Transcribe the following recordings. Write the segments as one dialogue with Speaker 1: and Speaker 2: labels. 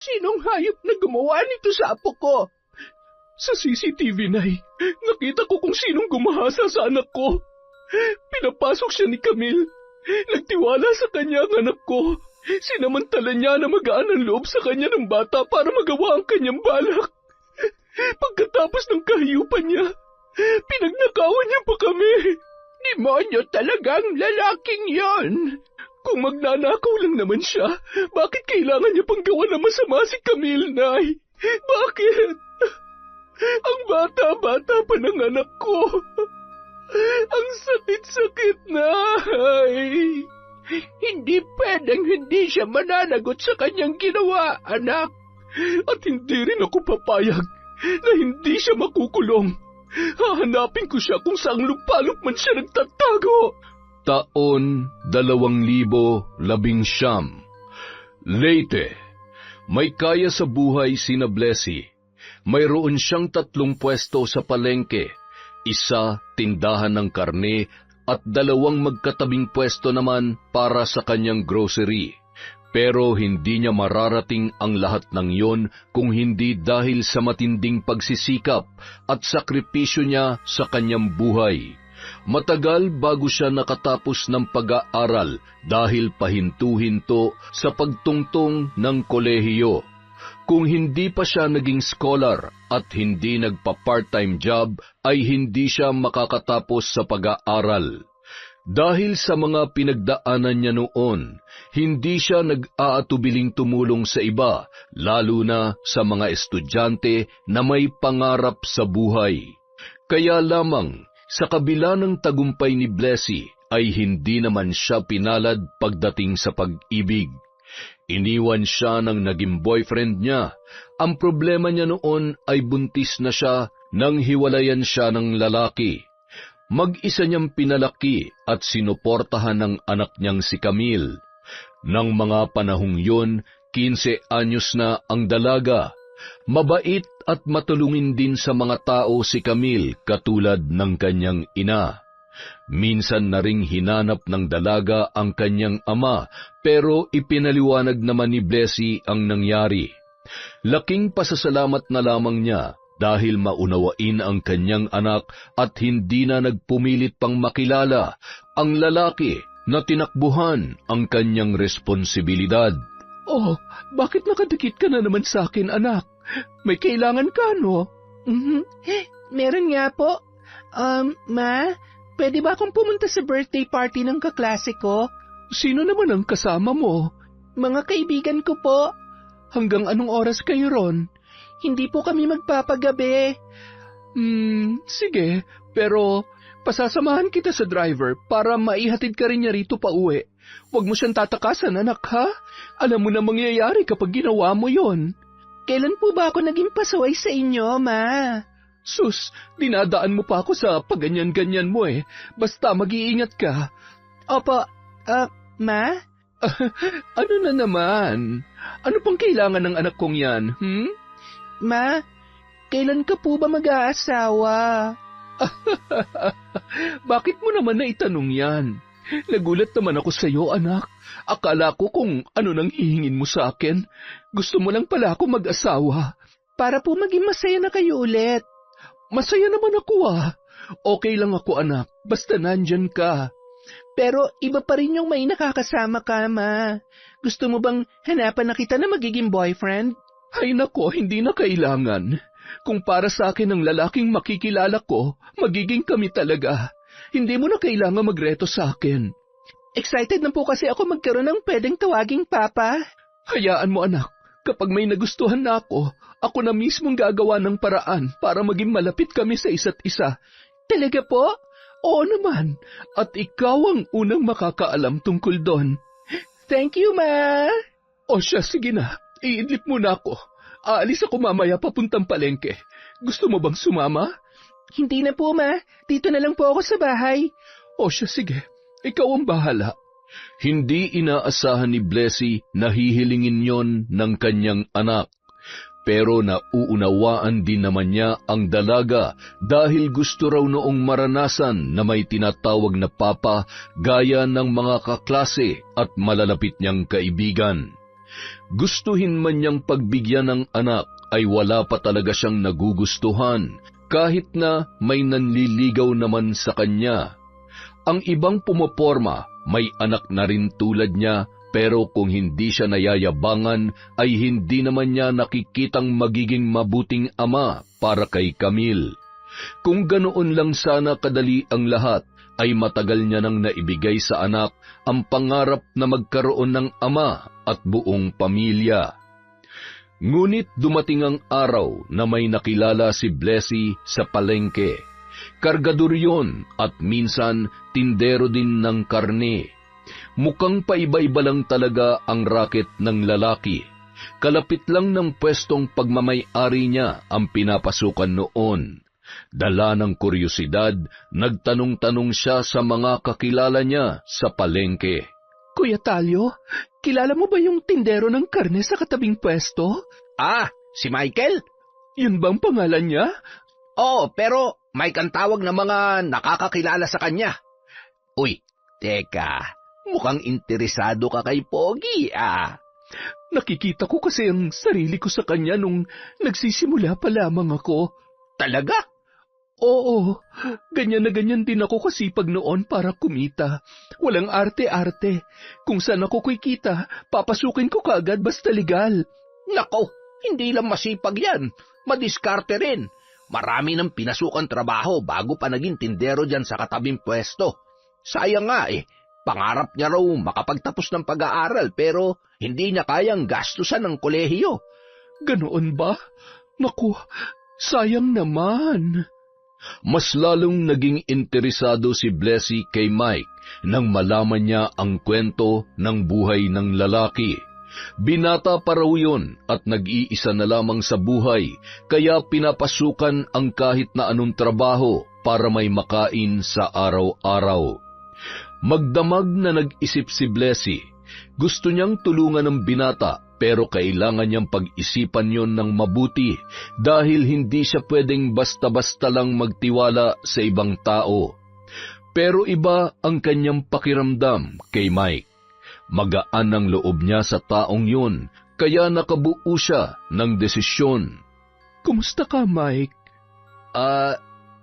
Speaker 1: Sinong hayop na gumawa nito sa apo ko? Sa CCTV, Nay, nakita ko kung sinong gumahasa sa anak ko. Pinapasok siya ni Camille. Nagtiwala sa kanya ang anak ko. Sinamantala niya na magaan ang loob sa kanya ng bata para magawa ang kanyang balak. Pagkatapos ng kahiyupan niya, pinagnakawan niya pa kami. Demonyo talagang lalaking yon. Kung magnanakaw lang naman siya, bakit kailangan niya pang gawa na masama si Camille, Nay? Bakit? Ang bata-bata pa ng anak ko. Ang sakit-sakit, Nay. Hindi pwedeng hindi siya mananagot sa kanyang ginawa, anak. At hindi rin ako papayag na hindi siya makukulong. Hahanapin ko siya kung saang lupalop man siya nagtatago.
Speaker 2: Taon 2019. Leyte. May kaya sa buhay sina Blessy. Mayroon siyang 3 pwesto sa palengke, 1 tindahan ng karne at 2 magkatabing pwesto naman para sa kanyang grocery. Pero hindi niya mararating ang lahat ng iyon kung hindi dahil sa matinding pagsisikap at sakripisyo niya sa kanyang buhay. Matagal bago siya nakatapos ng pag-aaral dahil pahinto-hinto sa pagtungtong ng kolehiyo. Kung hindi pa siya naging scholar at hindi nagpa-part-time job, ay hindi siya makakatapos sa pag-aaral. Dahil sa mga pinagdaanan niya noon, hindi siya nag-aatubiling tumulong sa iba, lalo na sa mga estudyante na may pangarap sa buhay. Kaya lamang, sa kabila ng tagumpay ni Blessy, ay hindi naman siya pinalad pagdating sa pag-ibig. Iniwan siya ng naging boyfriend niya. Ang problema niya noon ay buntis na siya nang hiwalayan siya ng lalaki. Mag-isa niyang pinalaki at sinuportahan ng anak niyang si Camille. Nang mga panahong yun, 15 anyos na ang dalaga. Mabait at matulungin din sa mga tao si Camille katulad ng kanyang ina. Minsan na ring hinanap ng dalaga ang kanyang ama, pero ipinaliwanag naman ni Blessy ang nangyari. Laking pasasalamat na lamang niya dahil maunawain ang kanyang anak at hindi na nagpumilit pang makilala ang lalaki na tinakbuhan ang kanyang responsibilidad.
Speaker 1: Oh, bakit nakadikit ka na naman sa akin, anak? May kailangan ka, no?
Speaker 3: Meron nga po. Ma, pwede ba akong pumunta sa birthday party ng kaklase ko?
Speaker 1: Sino naman ang kasama mo?
Speaker 3: Mga kaibigan ko po.
Speaker 1: Hanggang anong oras kayo ron?
Speaker 3: Hindi po kami magpapagabi.
Speaker 1: Sige, pero pasasamahan kita sa driver para maihatid ka rin niya rito pa uwi. Huwag mo siyang tatakasan, anak, ha? Alam mo na mangyayari kapag ginawa mo yon.
Speaker 3: Kailan po ba ako naging pasaway sa inyo, Ma?
Speaker 1: Sus, dinadaan mo pa ako sa paganyan-ganyan mo eh. Basta mag-iingat ka.
Speaker 3: Opo, Ma?
Speaker 1: Ano na naman? Ano pang kailangan ng anak kong yan,
Speaker 3: Ma, kailan ka po ba mag-aasawa?
Speaker 1: Bakit mo naman naitanong yan? Nagulat naman ako sa iyo, anak. Akala ko kung ano nang hihingin mo sa akin. Gusto mo lang pala ako mag-asawa.
Speaker 3: Para po maging masaya na kayo ulit.
Speaker 1: Masaya naman ako Okay lang ako, anak. Basta nandyan ka.
Speaker 3: Pero iba pa rin yung may nakakasama ka, Ma. Gusto mo bang hanapan na kita na magiging boyfriend?
Speaker 1: Ay nako, hindi na kailangan. Kung para sa akin ang lalaking makikilala ko, magiging kami talaga. Hindi mo na kailangan magreto sa akin.
Speaker 3: Excited na po kasi ako magkaroon ng pwedeng tawaging papa.
Speaker 1: Hayaan mo, anak. Kapag may nagustuhan na ako na mismong gagawa ng paraan para maging malapit kami sa isa't isa.
Speaker 3: Talaga po?
Speaker 1: Oo naman. At ikaw ang unang makakaalam tungkol doon.
Speaker 3: Thank you, Ma.
Speaker 1: O siya, sige na. Iidlip muna ako. Aalis ako mamaya papuntang palengke. Gusto mo bang sumama?
Speaker 3: Hindi na po, Ma. Dito na lang po ako sa bahay.
Speaker 1: O siya, sige. Ikaw ang bahala.
Speaker 2: Hindi inaasahan ni Blessy na hihilingin yon ng kanyang anak. Pero nauunawaan din naman niya ang dalaga dahil gusto raw noong maranasan na may tinatawag na papa gaya ng mga kaklase at malalapit niyang kaibigan. Gustuhin man niyang pagbigyan ng anak ay wala pa talaga siyang nagugustuhan kahit na may nanliligaw naman sa kanya. Ang ibang pumaporma may anak na rin tulad niya, pero kung hindi siya nayayabangan ay hindi naman niya nakikitang magiging mabuting ama para kay Camille. Kung ganoon lang sana kadali ang lahat, ay matagal niya nang naibigay sa anak ang pangarap na magkaroon ng ama at buong pamilya. Ngunit dumating ang araw na may nakilala si Blessy sa palengke. Kargador yun at minsan tindero din ng karne. Mukhang paiba-iba lang talaga ang raket ng lalaki. Kalapit lang ng pwestong pagmamay-ari niya ang pinapasukan noon. Dala ng kuryosidad, nagtanong-tanong siya sa mga kakilala niya sa palengke.
Speaker 3: Kuya Talyo, kilala mo ba yung tindero ng karne sa katabing pwesto?
Speaker 4: Ah, si Michael?
Speaker 3: Yun bang pangalan niya?
Speaker 4: Oo, pero may kantawag na mga nakakakilala sa kanya. Uy, teka, mukhang interesado ka kay Pogi, ah.
Speaker 3: Nakikita ko kasi ang sarili ko sa kanya nung nagsisimula pa lamang ako.
Speaker 4: Talaga?
Speaker 3: Oo, ganyan na ganyan din ako kasipag noon para kumita. Walang arte-arte. Kung saan ako kikita, papasukin ko kaagad basta legal.
Speaker 4: Nako, hindi lang masipag yan. Madiskarte rin. Marami nang pinasukan trabaho bago pa naging tindero dyan sa katabing pwesto. Sayang nga pangarap niya raw makapagtapos ng pag-aaral pero hindi niya kayang gastusan ng kolehiyo.
Speaker 3: Ganoon ba? Naku, sayang naman.
Speaker 2: Mas lalong naging interesado si Blessy kay Mike nang malaman niya ang kwento ng buhay ng lalaki. Binata pa raw yun at nag-iisa na lamang sa buhay, kaya pinapasukan ang kahit na anong trabaho para may makain sa araw-araw. Magdamag na nag-isip si Blessy. Gusto niyang tulungan ng binata pero kailangan niyang pag-isipan yon ng mabuti dahil hindi siya pwedeng basta-basta lang magtiwala sa ibang tao. Pero iba ang kanyang pakiramdam kay Mike. Magaan ang loob niya sa taong yun, kaya nakabuo siya ng desisyon.
Speaker 3: Kumusta ka, Mike?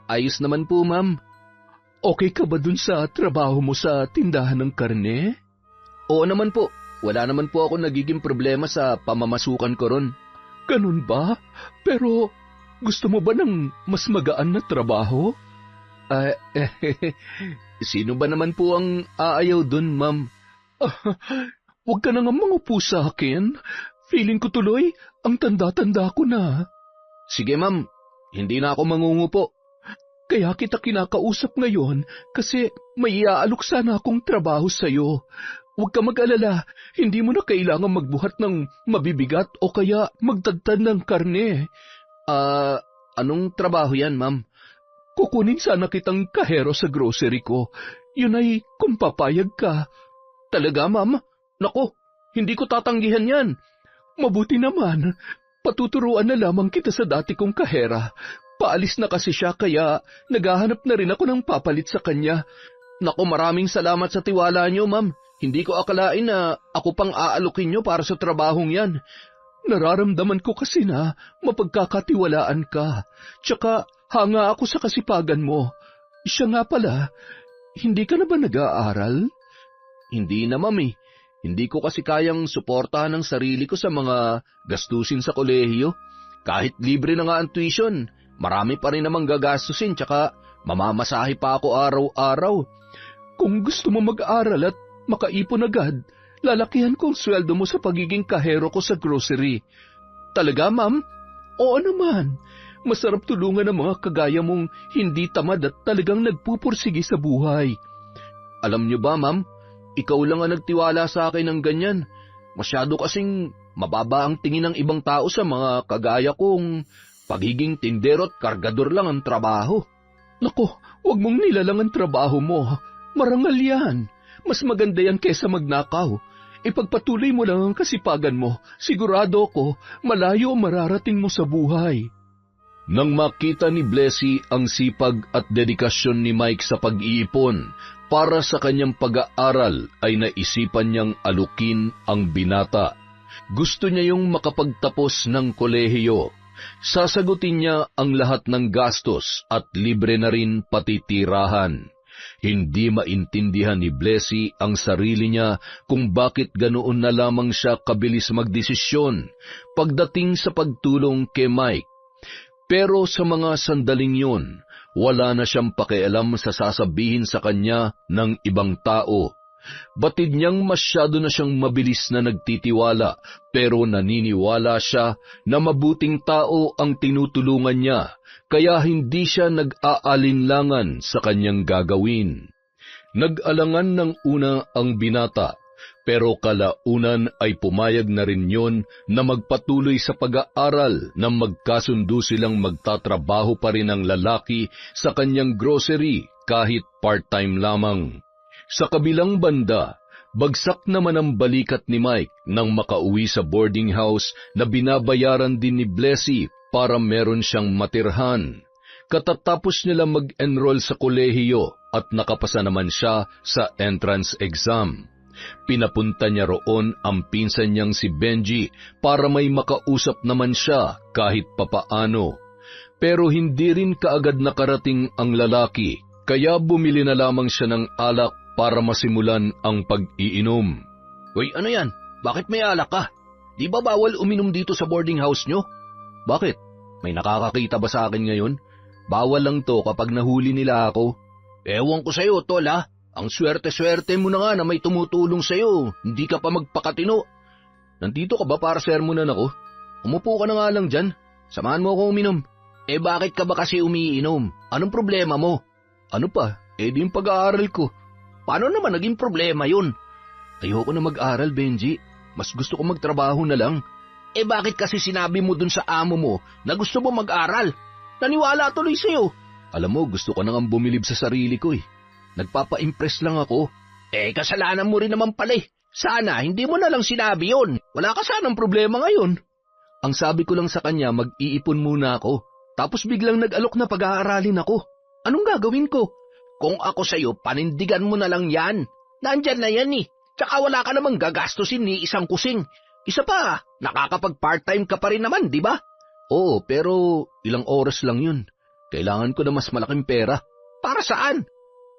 Speaker 4: Ayos naman po, ma'am.
Speaker 3: Okay ka ba dun sa trabaho mo sa tindahan ng karne?
Speaker 4: Oo naman po. Wala naman po ako nagiging problema sa pamamasukan ko ron.
Speaker 3: Ganun ba? Pero gusto mo ba ng mas magaan na trabaho?
Speaker 4: Sino ba naman po ang aayaw dun, ma'am?
Speaker 3: Huwag ka na nga mangupo sa akin. Feeling ko tuloy, ang tanda-tanda ko na.
Speaker 4: Sige, ma'am. Hindi na ako mangungupo.
Speaker 3: Kaya kita kinakausap ngayon kasi may iaalok sana akong trabaho sa'yo. Huwag ka mag-alala, hindi mo na kailangan magbuhat ng mabibigat o kaya magtagtad ng karne.
Speaker 4: Anong trabaho yan, ma'am?
Speaker 3: Kukunin sana kitang kahero sa grocery ko. Yun ay kung papayag ka.
Speaker 4: Talaga, ma'am? Nako, hindi ko tatanggihan yan.
Speaker 3: Mabuti naman. Patuturuan na lamang kita sa dati kong kahera. Paalis na kasi siya kaya naghahanap na rin ako ng papalit sa kanya.
Speaker 4: Nako, maraming salamat sa tiwala niyo, ma'am. Hindi ko akalain na ako pang aalukin niyo para sa trabahong yan.
Speaker 3: Nararamdaman ko kasi na mapagkakatiwalaan ka. Tsaka hanga ako sa kasipagan mo. Siya nga pala, hindi ka na ba nag-aaral?
Speaker 4: Hindi na, ma'am. Hindi ko kasi kayang suportahan ang sarili ko sa mga gastusin sa kolehiyo. Kahit libre na nga ang tuition, marami pa rin namang gagastusin tsaka mamamasahe pa ako araw-araw.
Speaker 3: Kung gusto mo mag-aral at makaipon agad, lalakihan ko ang sweldo mo sa pagiging kahero ko sa grocery.
Speaker 4: Talaga, ma'am?
Speaker 3: Oo naman. Masarap tulungan ng mga kagaya mong hindi tamad at talagang nagpupursige sa buhay.
Speaker 4: Alam niyo ba, ma'am? Ikaw lang ang nagtiwala sa akin ng ganyan. Masyado kasing mababa ang tingin ng ibang tao sa mga kagaya kong pagiging tindero at kargador lang ang trabaho.
Speaker 3: Nako, huwag mong nilalang ang trabaho mo. Marangal yan. Mas maganda yan kesa magnakaw. Ipagpatuloy mo lang ang kasipagan mo. Sigurado ako, malayo ang mararating mo sa buhay.
Speaker 2: Nang makita ni Blessy ang sipag at dedikasyon ni Mike sa pag-iipon para sa kanyang pag-aaral, ay naisipan niyang alukin ang binata. Gusto niya yung makapagtapos ng kolehiyo. Sasagutin niya ang lahat ng gastos at libre na rin pati tirahan. Hindi maintindihan ni Blessy ang sarili niya kung bakit ganoon na lamang siya kabilis magdesisyon pagdating sa pagtulong kay Mike. Pero sa mga sandaling yun, wala na siyang pakialam sa sasabihin sa kanya ng ibang tao. Batid niyang masyado na siyang mabilis na nagtitiwala, pero naniniwala siya na mabuting tao ang tinutulungan niya, kaya hindi siya nag-aalinlangan sa kanyang gagawin. Nag-alangan ng una ang binata, pero kalaunan ay pumayag na rin yon na magpatuloy sa pag-aaral na magkasundo silang magtatrabaho pa rin ang lalaki sa kanyang grocery kahit part-time lamang. Sa kabilang banda, bagsak naman ang balikat ni Mike nang makauwi sa boarding house na binabayaran din ni Blessy para meron siyang matirhan. Katatapos nila mag-enroll sa kolehiyo at nakapasa naman siya sa entrance exam. Pinapunta niya roon ang pinsan niyang si Benji para may makausap naman siya kahit papaano. Pero hindi rin kaagad nakarating ang lalaki, kaya bumili na lamang siya ng alak para masimulan ang pag-iinom.
Speaker 4: Hoy, ano yan? Bakit may alak ka? Di ba bawal uminom dito sa boarding house nyo?
Speaker 2: Bakit? May nakakakita ba sa akin ngayon? Bawal lang to kapag nahuli nila ako.
Speaker 4: Ewan ko sa'yo, tol ha. Ang swerte-swerte mo na nga na may tumutulong sa'yo. Hindi ka pa magpakatino.
Speaker 2: Nandito ka ba para sermonan ako? Umupo ka na nga lang dyan. Samahan mo ako uminom.
Speaker 4: Bakit ka ba kasi umiinom? Anong problema mo?
Speaker 2: Ano pa? Di yung pag-aaral ko.
Speaker 4: Paano naman naging problema yun?
Speaker 2: Ayoko na mag-aral, Benji. Mas gusto ko magtrabaho na lang.
Speaker 4: Bakit kasi sinabi mo dun sa amo mo na gusto mo mag-aral? Naniwala tuloy sa'yo.
Speaker 2: Alam mo, gusto ko nang bumilib sa sarili ko. Nagpapa-impress lang ako.
Speaker 4: Kasalanan mo rin naman pala. Sana hindi mo na lang sinabi yun. Wala ka sanang problema ngayon.
Speaker 2: Ang sabi ko lang sa kanya, mag-iipon muna ako. Tapos biglang nag-alok na pag-aaralin ako. Anong gagawin ko?
Speaker 4: Kung ako sa'yo, panindigan mo na lang yan. Nandyan na yan Tsaka wala ka namang gagastusin ni isang kusing. Isa pa, nakakapag-part-time ka pa rin naman, di ba?
Speaker 2: Oo, pero ilang oras lang yun. Kailangan ko na mas malaking pera.
Speaker 4: Para saan?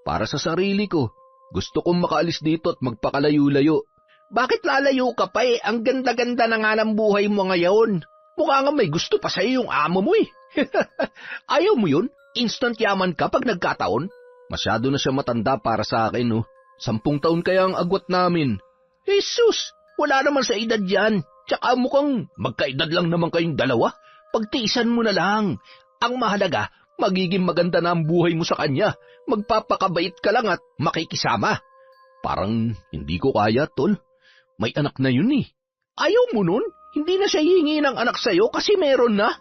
Speaker 2: Para sa sarili ko. Gusto kong makaalis dito at magpakalayo-layo.
Speaker 4: Bakit lalayo ka pa Ang ganda-ganda na nga ng buhay mo ngayon. Mukha nga may gusto pa sa'yo yung amo mo Ayaw mo yun? Instant yaman ka pag nagkataon?
Speaker 2: Masyado na siya matanda para sa akin, 10 taon kaya ang agwat namin.
Speaker 4: Jesus, wala naman sa edad yan. Tsaka mukhang magkaedad lang naman kayong dalawa. Pagtiisan mo na lang. Ang mahalaga, magiging maganda na ang buhay mo sa kanya. Magpapakabait ka lang at makikisama.
Speaker 2: Parang hindi ko kaya, tol. May anak na yun
Speaker 4: Ayaw mo nun? Hindi na siya hihingi ng anak sa'yo kasi meron na.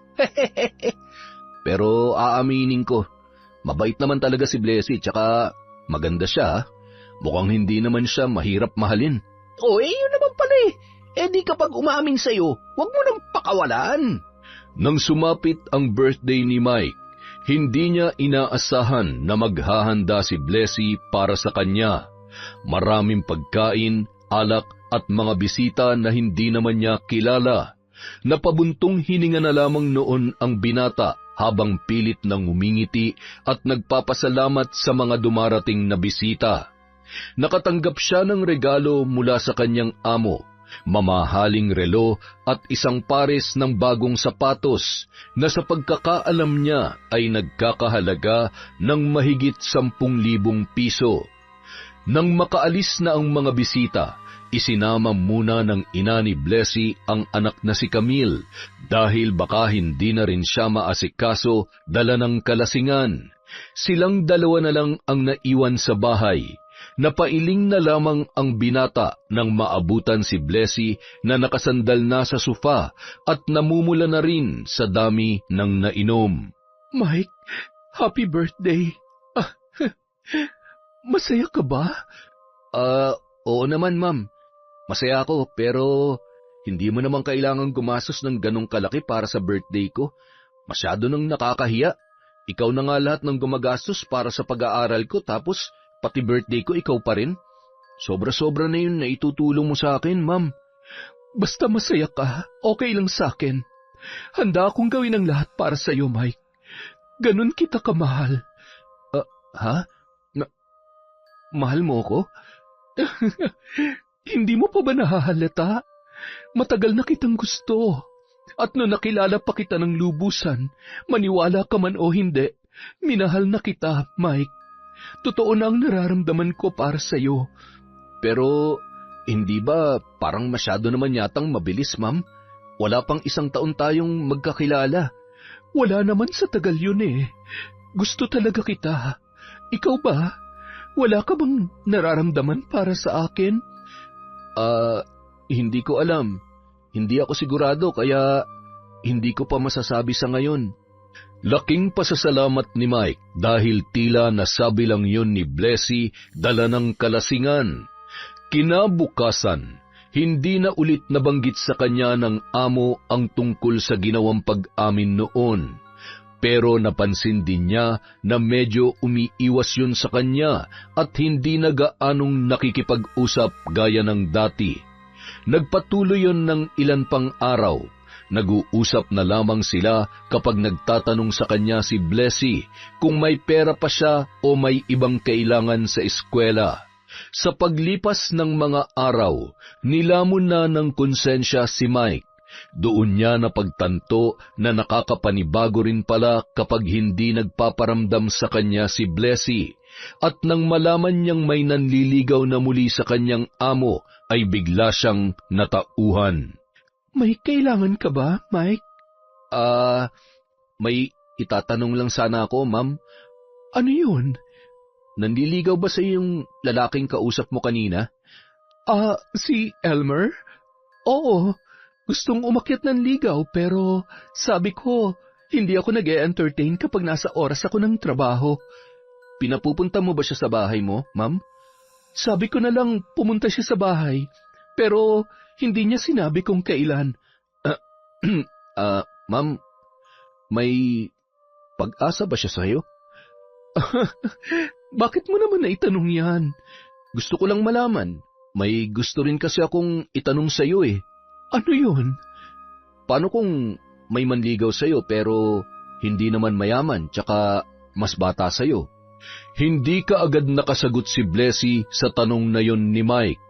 Speaker 2: Pero aaminin ko, mabait naman talaga si Blessy, tsaka maganda siya. Mukhang hindi naman siya mahirap mahalin.
Speaker 4: Yun naman pala di kapag umamin sa'yo, huwag mo nang pakawalan.
Speaker 2: Nang sumapit ang birthday ni Mike, hindi niya inaasahan na maghahanda si Blessy para sa kanya. Maraming pagkain, alak at mga bisita na hindi naman niya kilala. Napabuntong hininga na lamang noon ang binata habang pilit nang umingiti at nagpapasalamat sa mga dumarating na bisita. Nakatanggap siya ng regalo mula sa kanyang amo, mamahaling relo at isang pares ng bagong sapatos na sa pagkakaalam niya ay nagkakahalaga ng mahigit 10,000 piso. Nang makaalis na ang mga bisita, isinama muna ng ina ni Blessy ang anak na si Camille dahil baka hindi na rin siya maasikaso dala ng kalasingan. Silang dalawa na lang ang naiwan sa bahay. Napailing na lamang ang binata nang maabutan si Blessy na nakasandal na sa sofa at namumula na rin sa dami ng nainom.
Speaker 3: Mike, happy birthday. Masaya ka ba?
Speaker 2: Oo naman, ma'am. Masaya ako, pero hindi mo naman kailangang gumastos ng ganong kalaki para sa birthday ko. Masyado nang nakakahiya. Ikaw na nga lahat ng gumagastos para sa pag-aaral ko, tapos pati birthday ko ikaw pa rin. Sobra-sobra na yun na itutulong mo sa akin, ma'am.
Speaker 3: Basta masaya ka, okay lang sa akin. Handa akong gawin ang lahat para sa'yo, Mike. Ganun kita kamahal. Ha? Mahal mo ako? Hindi mo pa ba nahahalata? Matagal na kitang gusto. At noong nakilala pa kita ng lubusan, maniwala ka man o hindi, minahal na kita, Mike. Totoo na ang nararamdaman ko para sa'yo.
Speaker 2: Pero hindi ba parang masyado naman yatang mabilis, ma'am? Wala pang 1 taon tayong magkakilala.
Speaker 3: Wala naman sa tagal yun eh. Gusto talaga kita. Ikaw ba? Wala ka bang nararamdaman para sa akin?
Speaker 2: Hindi ko alam. Hindi ako sigurado kaya hindi ko pa masasabi sa ngayon. Laking pasasalamat ni Mike dahil tila nasabi lang yun ni Blessy dala ng kalasingan. Kinabukasan, hindi na ulit nabanggit sa kanya ng amo ang tungkol sa ginawang pag-amin noon. Pero napansin din niya na medyo umiiwas yun sa kanya at hindi na gaanong nakikipag-usap gaya ng dati. Nagpatuloy yun ng ilan pang araw. Nag-uusap na lamang sila kapag nagtatanong sa kanya si Blessy kung may pera pa siya o may ibang kailangan sa eskwela. Sa paglipas ng mga araw, nilamon na ng konsensya si Mike. Doon niya napagtanto na nakakapanibago rin pala kapag hindi nagpaparamdam sa kanya si Blessy. At nang malaman niyang may nanliligaw na muli sa kanyang amo, ay bigla siyang natauhan.
Speaker 3: May kailangan ka ba, Mike?
Speaker 2: May itatanong lang sana ako, ma'am.
Speaker 3: Ano yun?
Speaker 2: Nanliligaw ba sa yung lalaking kausap mo kanina?
Speaker 3: Si Elmer? Oo, gustong umakyat ng ligaw pero sabi ko, hindi ako nag-e-entertain kapag nasa oras ako ng trabaho.
Speaker 2: Pinapupunta mo ba siya sa bahay mo, ma'am?
Speaker 3: Sabi ko na lang pumunta siya sa bahay, pero hindi niya sinabi kung kailan.
Speaker 2: Ma'am, may pag-asa ba siya sa'yo?
Speaker 3: Bakit mo naman naitanong yan?
Speaker 2: Gusto ko lang malaman. May gusto rin kasi akong itanong sa'yo eh.
Speaker 3: Ano yun?
Speaker 2: Paano kung may manligaw sa'yo pero hindi naman mayaman tsaka mas bata sa'yo? Hindi ka agad nakasagot si Blessy sa tanong na yon ni Mike.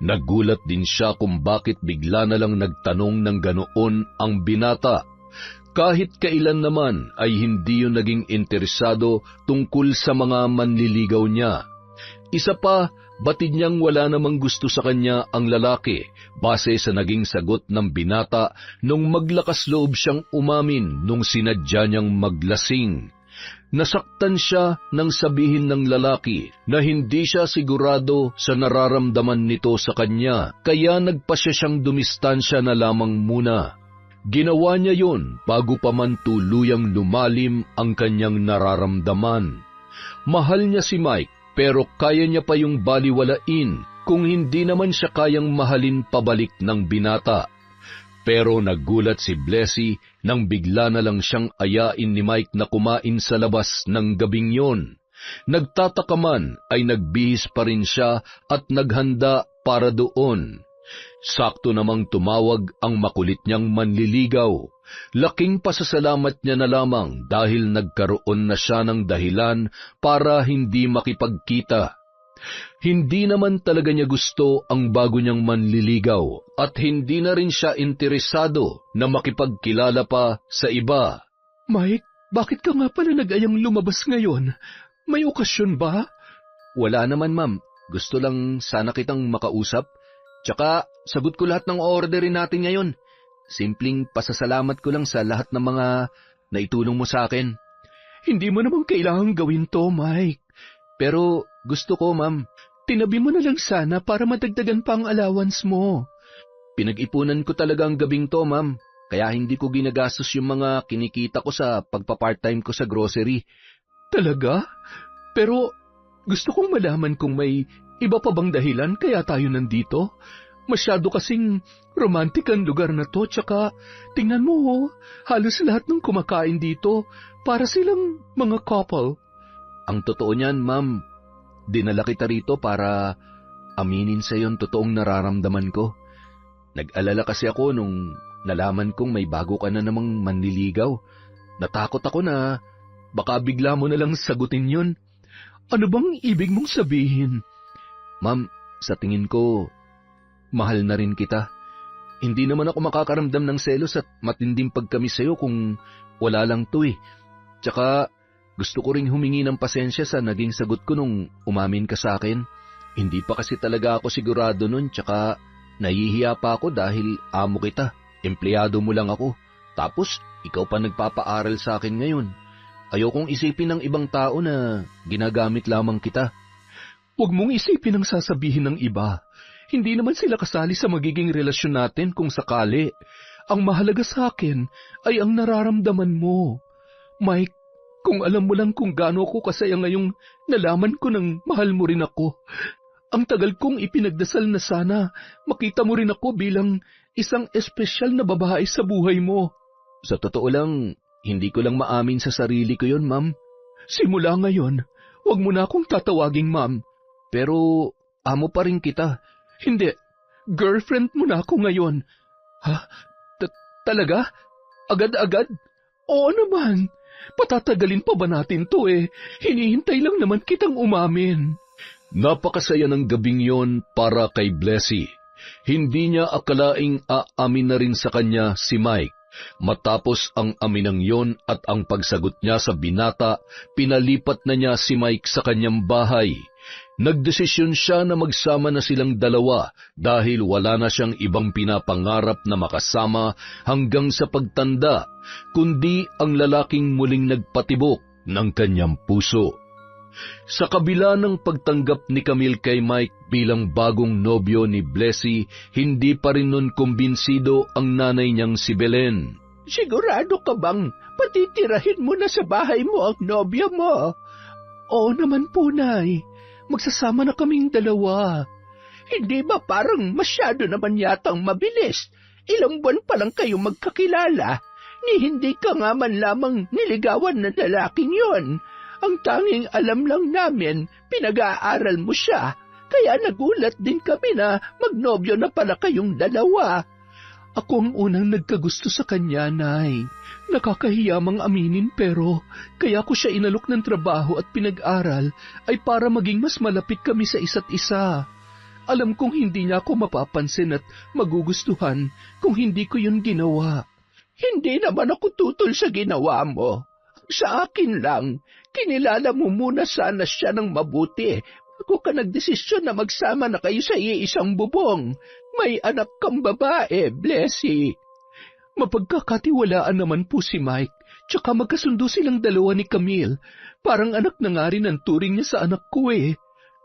Speaker 2: Nagulat din siya kung bakit bigla na lang nagtanong ng ganoon ang binata. Kahit kailan naman ay hindi yun naging interesado tungkol sa mga manliligaw niya. Isa pa, batid niyang wala namang gusto sa kanya ang lalaki base sa naging sagot ng binata nung maglakas loob siyang umamin nung sinadya niyang maglasing. Nasaktan siya nang sabihin ng lalaki na hindi siya sigurado sa nararamdaman nito sa kanya, kaya nagpasya siyang dumistansya na lamang muna. Ginawa niya yun bago pa man tuluyang lumalim ang kanyang nararamdaman. Mahal niya si Mike pero kaya niya pa yung baliwalain kung hindi naman siya kayang mahalin pabalik ng binata. Pero nagulat si Blessy nang bigla na lang siyang ayain ni Mike na kumain sa labas ng gabing yon. Nagtataka man ay nagbihis pa rin siya at naghanda para doon. Sakto namang tumawag ang makulit niyang manliligaw. Laking pasasalamat niya na lamang dahil nagkaroon na siya ng dahilan para hindi makipagkita. Hindi naman talaga niya gusto ang bago niyang manliligaw at hindi na rin siya interesado na makipagkilala pa sa iba.
Speaker 3: Mike, bakit ka nga pala nag-ayang lumabas ngayon? May okasyon ba?
Speaker 2: Wala naman, ma'am. Gusto lang sana kitang makausap. Tsaka, sagot ko lahat ng orderin natin ngayon. Simpleng pasasalamat ko lang sa lahat ng mga naitulong mo sa akin.
Speaker 3: Hindi mo naman kailangang gawin to, Mike.
Speaker 2: Pero gusto ko, ma'am.
Speaker 3: Tinabi mo na lang sana para madagdagan pa ang allowance mo.
Speaker 2: Pinag-ipunan ko talaga ang gabing to, ma'am. Kaya hindi ko ginagastos yung mga kinikita ko sa pagpa-part-time ko sa grocery.
Speaker 3: Talaga? Pero gusto kong malaman kung may iba pa bang dahilan kaya tayo nandito. Masyado kasing romantic ang lugar na to, tsaka tingnan mo, halos lahat ng kumakain dito para silang mga couple.
Speaker 2: Ang totoo niyan, ma'am, dinala kita rito para aminin sa iyo ang totoong nararamdaman ko. Nag-alala kasi ako nung nalaman kong may bago ka na namang manliligaw. Natakot ako na baka bigla mo na lang sagutin yun.
Speaker 3: Ano bang ibig mong sabihin?
Speaker 2: Ma'am, sa tingin ko, mahal na rin kita. Hindi naman ako makakaramdam ng selos at matinding pagkamis sa'yo kung wala lang to eh. Tsaka, gusto ko ring humingi ng pasensya sa naging sagot ko nung umamin ka sa akin. Hindi pa kasi talaga ako sigurado nun, tsaka nahihiya pa ako dahil amo kita. Empleyado mo lang ako. Tapos, ikaw pa nagpapaaral sa akin ngayon. Ayokong isipin ng ibang tao na ginagamit lamang kita.
Speaker 3: Huwag mong isipin ang sasabihin ng iba. Hindi naman sila kasali sa magiging relasyon natin kung sakali. Ang mahalaga sa akin ay ang nararamdaman mo. Mike, kung alam mo lang kung gaano ako kasaya ngayong nalaman ko ng mahal mo rin ako. Ang tagal kong ipinagdasal na sana makita mo rin ako bilang isang espesyal na babae sa buhay mo.
Speaker 2: Sa totoo lang, hindi ko lang maamin sa sarili ko yun, ma'am.
Speaker 3: Simula ngayon, huwag mo na akong tatawaging ma'am.
Speaker 2: Pero amo pa rin kita.
Speaker 3: Hindi, girlfriend mo na ako ngayon. Ha? Talaga? Agad-agad? Oo naman. Patatagalin pa ba natin to eh? Hinihintay lang naman kitang umamin.
Speaker 2: Napakasaya ng gabing yon para kay Blessy. Hindi niya akalaing aamin na rin sa kanya si Mike. Matapos ang aminang yon at ang pagsagot niya sa binata, pinalipat na niya si Mike sa kanyang bahay. Nagdesisyon siya na magsama na silang dalawa dahil wala na siyang ibang pinapangarap na makasama hanggang sa pagtanda, kundi ang lalaking muling nagpatibok ng kanyang puso. Sa kabila ng pagtanggap ni Camille kay Mike bilang bagong nobyo ni Blessy, hindi pa rin nun kumbinsido ang nanay niyang si Belen.
Speaker 4: Sigurado ka bang patitirahin mo na sa bahay mo ang nobyo mo?
Speaker 3: Oo naman po, Nay. Magsasama na kaming dalawa.
Speaker 4: Hindi ba parang masyado naman yatang mabilis? Ilang buwan pa lang kayo magkakilala, ni hindi ka nga man lamang niligawan ng lalaking yon. Ang tanging alam lang namin, pinag-aaral mo siya, kaya nagulat din kami na magnobyo na pala kayong dalawa.
Speaker 3: Ako ang unang nagkagusto sa kanya, Nay. Nakakahiyamang aminin pero kaya ko siya inalok ng trabaho at pinag-aral ay para maging mas malapit kami sa isa't isa. Alam kong hindi niya ako mapapansin at magugustuhan kung hindi ko yun ginawa.
Speaker 4: Hindi naman ako tutol sa ginawa mo. Sa akin lang, kinilala mo muna sana siya ng mabuti. Ako ka nagdesisyon na magsama na kayo sa iisang bubong. May anak kang babae, Blessy.
Speaker 3: Mapagkakatiwalaan naman po si Mike, tsaka magkasundo silang dalawa ni Camille. Parang anak na nga rin ang turing niya sa anak ko eh.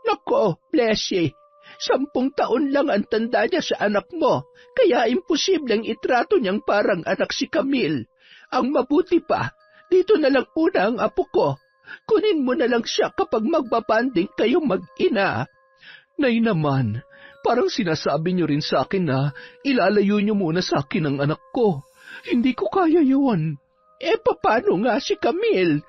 Speaker 4: Nako, Blessy, 10 taon lang ang tanda niya sa anak mo, kaya imposibleng itrato niyang parang anak si Camille. Ang mabuti pa, dito na lang una ang apo ko. Kunin mo na lang siya kapag magbabanding kayong mag-ina.
Speaker 3: Nay naman, parang sinasabi niyo rin sa akin na ilalayo niyo muna sa akin ang anak ko. Hindi ko kaya yun.
Speaker 4: Paano nga si Camille?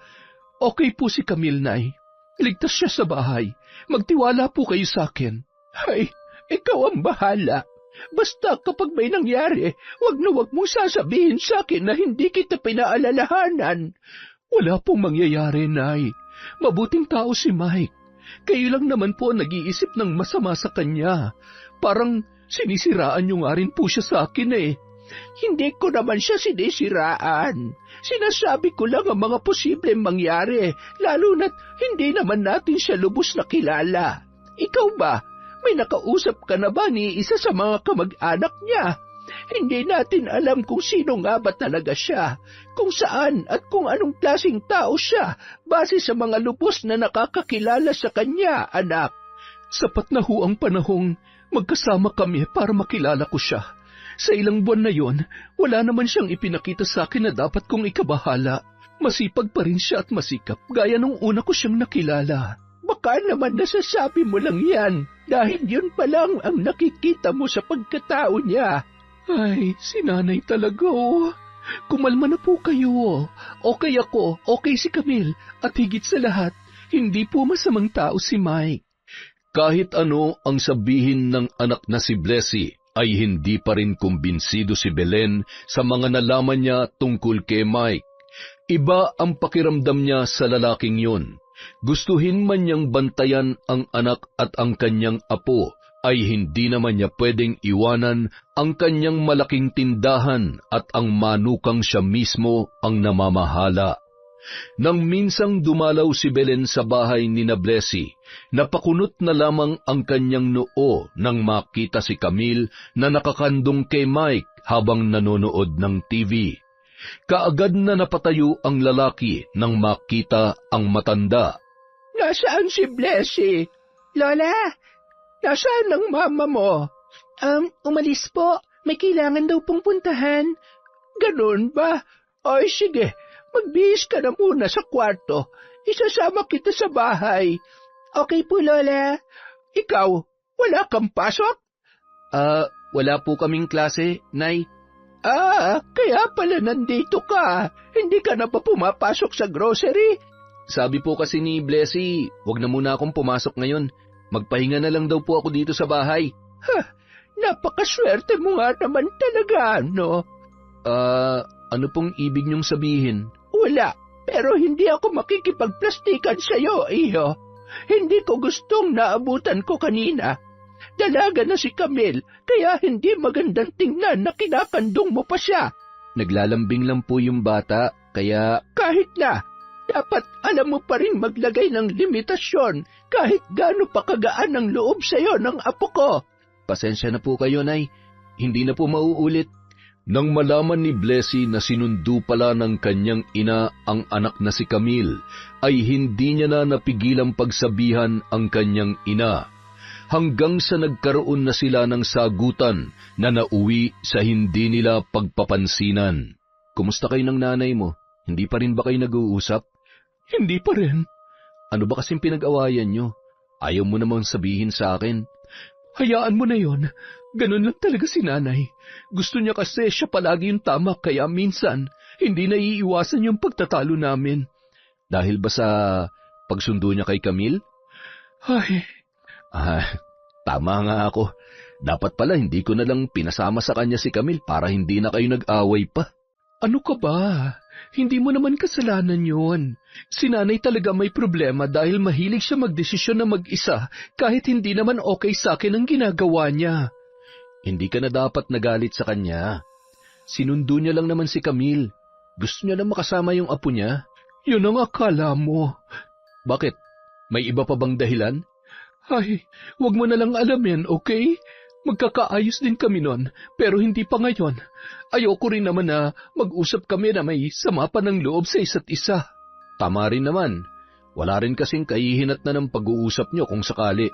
Speaker 3: Okay po si Camille, Nay. Ligtas siya sa bahay. Magtiwala po kayo sa akin.
Speaker 4: Ay, ikaw ang bahala. Basta kapag may nangyari, wag mong sasabihin sa akin na hindi kita pinaalalahanan.
Speaker 3: Wala pong mangyayari, Nay. Mabuting tao si Mike. Kayo lang naman po nag-iisip ng masama sa kanya. Parang sinisiraan niyo nga rin po siya sa akin eh.
Speaker 4: Hindi ko naman siya sinisiraan. Sinasabi ko lang ang mga posibleng mangyari, lalo na't hindi naman natin siya lubos na kilala. Ikaw ba? May nakausap ka na ba ni isa sa mga kamag-anak niya? Hindi natin alam kung sino nga ba talaga siya, kung saan at kung anong klaseng tao siya, base sa mga lubos na nakakakilala sa kanya, anak.
Speaker 3: Sapat na ho ang panahong magkasama kami para makilala ko siya. Sa ilang buwan na yon, wala naman siyang ipinakita sa akin na dapat kong ikabahala. Masipag pa rin siya at masikap, gaya nung una ko siyang nakilala.
Speaker 4: Baka naman nasasabi mo lang yan, dahil yun pa lang ang nakikita mo sa pagkatao niya.
Speaker 3: Ay, si nanay talaga oh. Kumalma na po kayo. Okay ako, okay si Camille, at higit sa lahat, hindi po masamang tao si Mike.
Speaker 2: Kahit ano ang sabihin ng anak na si Blessy, ay hindi pa rin kumbinsido si Belen sa mga nalaman niya tungkol kay Mike. Iba ang pakiramdam niya sa lalaking yun. Gustuhin man niyang bantayan ang anak at ang kanyang apo, ay hindi naman niya pwedeng iwanan ang kanyang malaking tindahan at ang manukang siya mismo ang namamahala. Nang minsang dumalaw si Belen sa bahay ni Blessy, napakunot na lamang ang kanyang noo nang makita si Camille na nakakandong kay Mike habang nanonood ng TV. Kaagad na napatayo ang lalaki nang makita ang matanda.
Speaker 3: Nasaan si Blessy? Lola, nasaan ang mama mo? Umalis po. May kailangan daw pong puntahan. Ganun ba? Ay, sige. Magbihis ka na muna sa kwarto. Isasama kita sa bahay. Okay po, Lola. Ikaw, wala kang pasok?
Speaker 4: Wala po kaming klase, Nay.
Speaker 3: Kaya pala nandito ka. Hindi ka na ba pumapasok sa grocery?
Speaker 4: Sabi po kasi ni Blessy, wag na muna akong pumasok ngayon. Magpahinga na lang daw po ako dito sa bahay.
Speaker 3: Napakaswerte mo nga naman talaga, no?
Speaker 4: Ano pong ibig niyong sabihin?
Speaker 3: Wala, pero hindi ako makikipagplastikan sa'yo, iho. Hindi ko gustong naabutan ko kanina. Dalaga na si Camille, kaya hindi magandang tingnan na kinakandong mo pa siya.
Speaker 4: Naglalambing lang po yung bata, kaya...
Speaker 3: Kahit na, dapat alam mo pa rin maglagay ng limitasyon kahit gaano pa kagaan ang loob sa'yo ng apo ko.
Speaker 4: Pasensya na po kayo, Nay. Hindi na po mauulit.
Speaker 2: Nang malaman ni Blessy na sinundo pala ng kanyang ina ang anak na si Camille, ay hindi niya na napigilang pagsabihan ang kanyang ina. Hanggang sa nagkaroon na sila ng sagutan na nauwi sa hindi nila pagpapansinan. Kumusta kayo ng nanay mo? Hindi pa rin ba kayo nag-uusap?
Speaker 3: Hindi pa rin.
Speaker 2: Ano ba kasing pinag-awayan nyo? Ayaw mo naman sabihin sa akin.
Speaker 3: Hayaan mo na yon. Ganun lang talaga si nanay. Gusto niya kasi siya palagi yung tama, kaya minsan hindi naiiwasan yung pagtatalo namin.
Speaker 2: Dahil ba sa pagsundo niya kay Camille?
Speaker 3: Ay...
Speaker 2: Tama nga ako. Dapat pala hindi ko na lang pinasama sa kanya si Camille para hindi na kayo nag-away pa.
Speaker 3: Ano ka ba? Hindi mo naman kasalanan yun. Si nanay talaga may problema dahil mahilig siya magdesisyon na mag-isa kahit hindi naman okay sa akin ang ginagawa niya.
Speaker 2: Hindi ka na dapat nagalit sa kanya. Sinundo niya lang naman si Camille. Gusto niya lang makasama yung apo niya.
Speaker 3: Yun ang akala mo.
Speaker 2: Bakit? May iba pa bang dahilan?
Speaker 3: Ay, wag mo na lang alamin, okay? Magkakaayos din kami nun, pero hindi pa ngayon. Ayoko rin naman na mag-usap kami na may sama pa ng loob sa isa't isa.
Speaker 2: Tama rin naman. Wala rin kasing kahihinat na ng pag-uusap nyo kung sakali.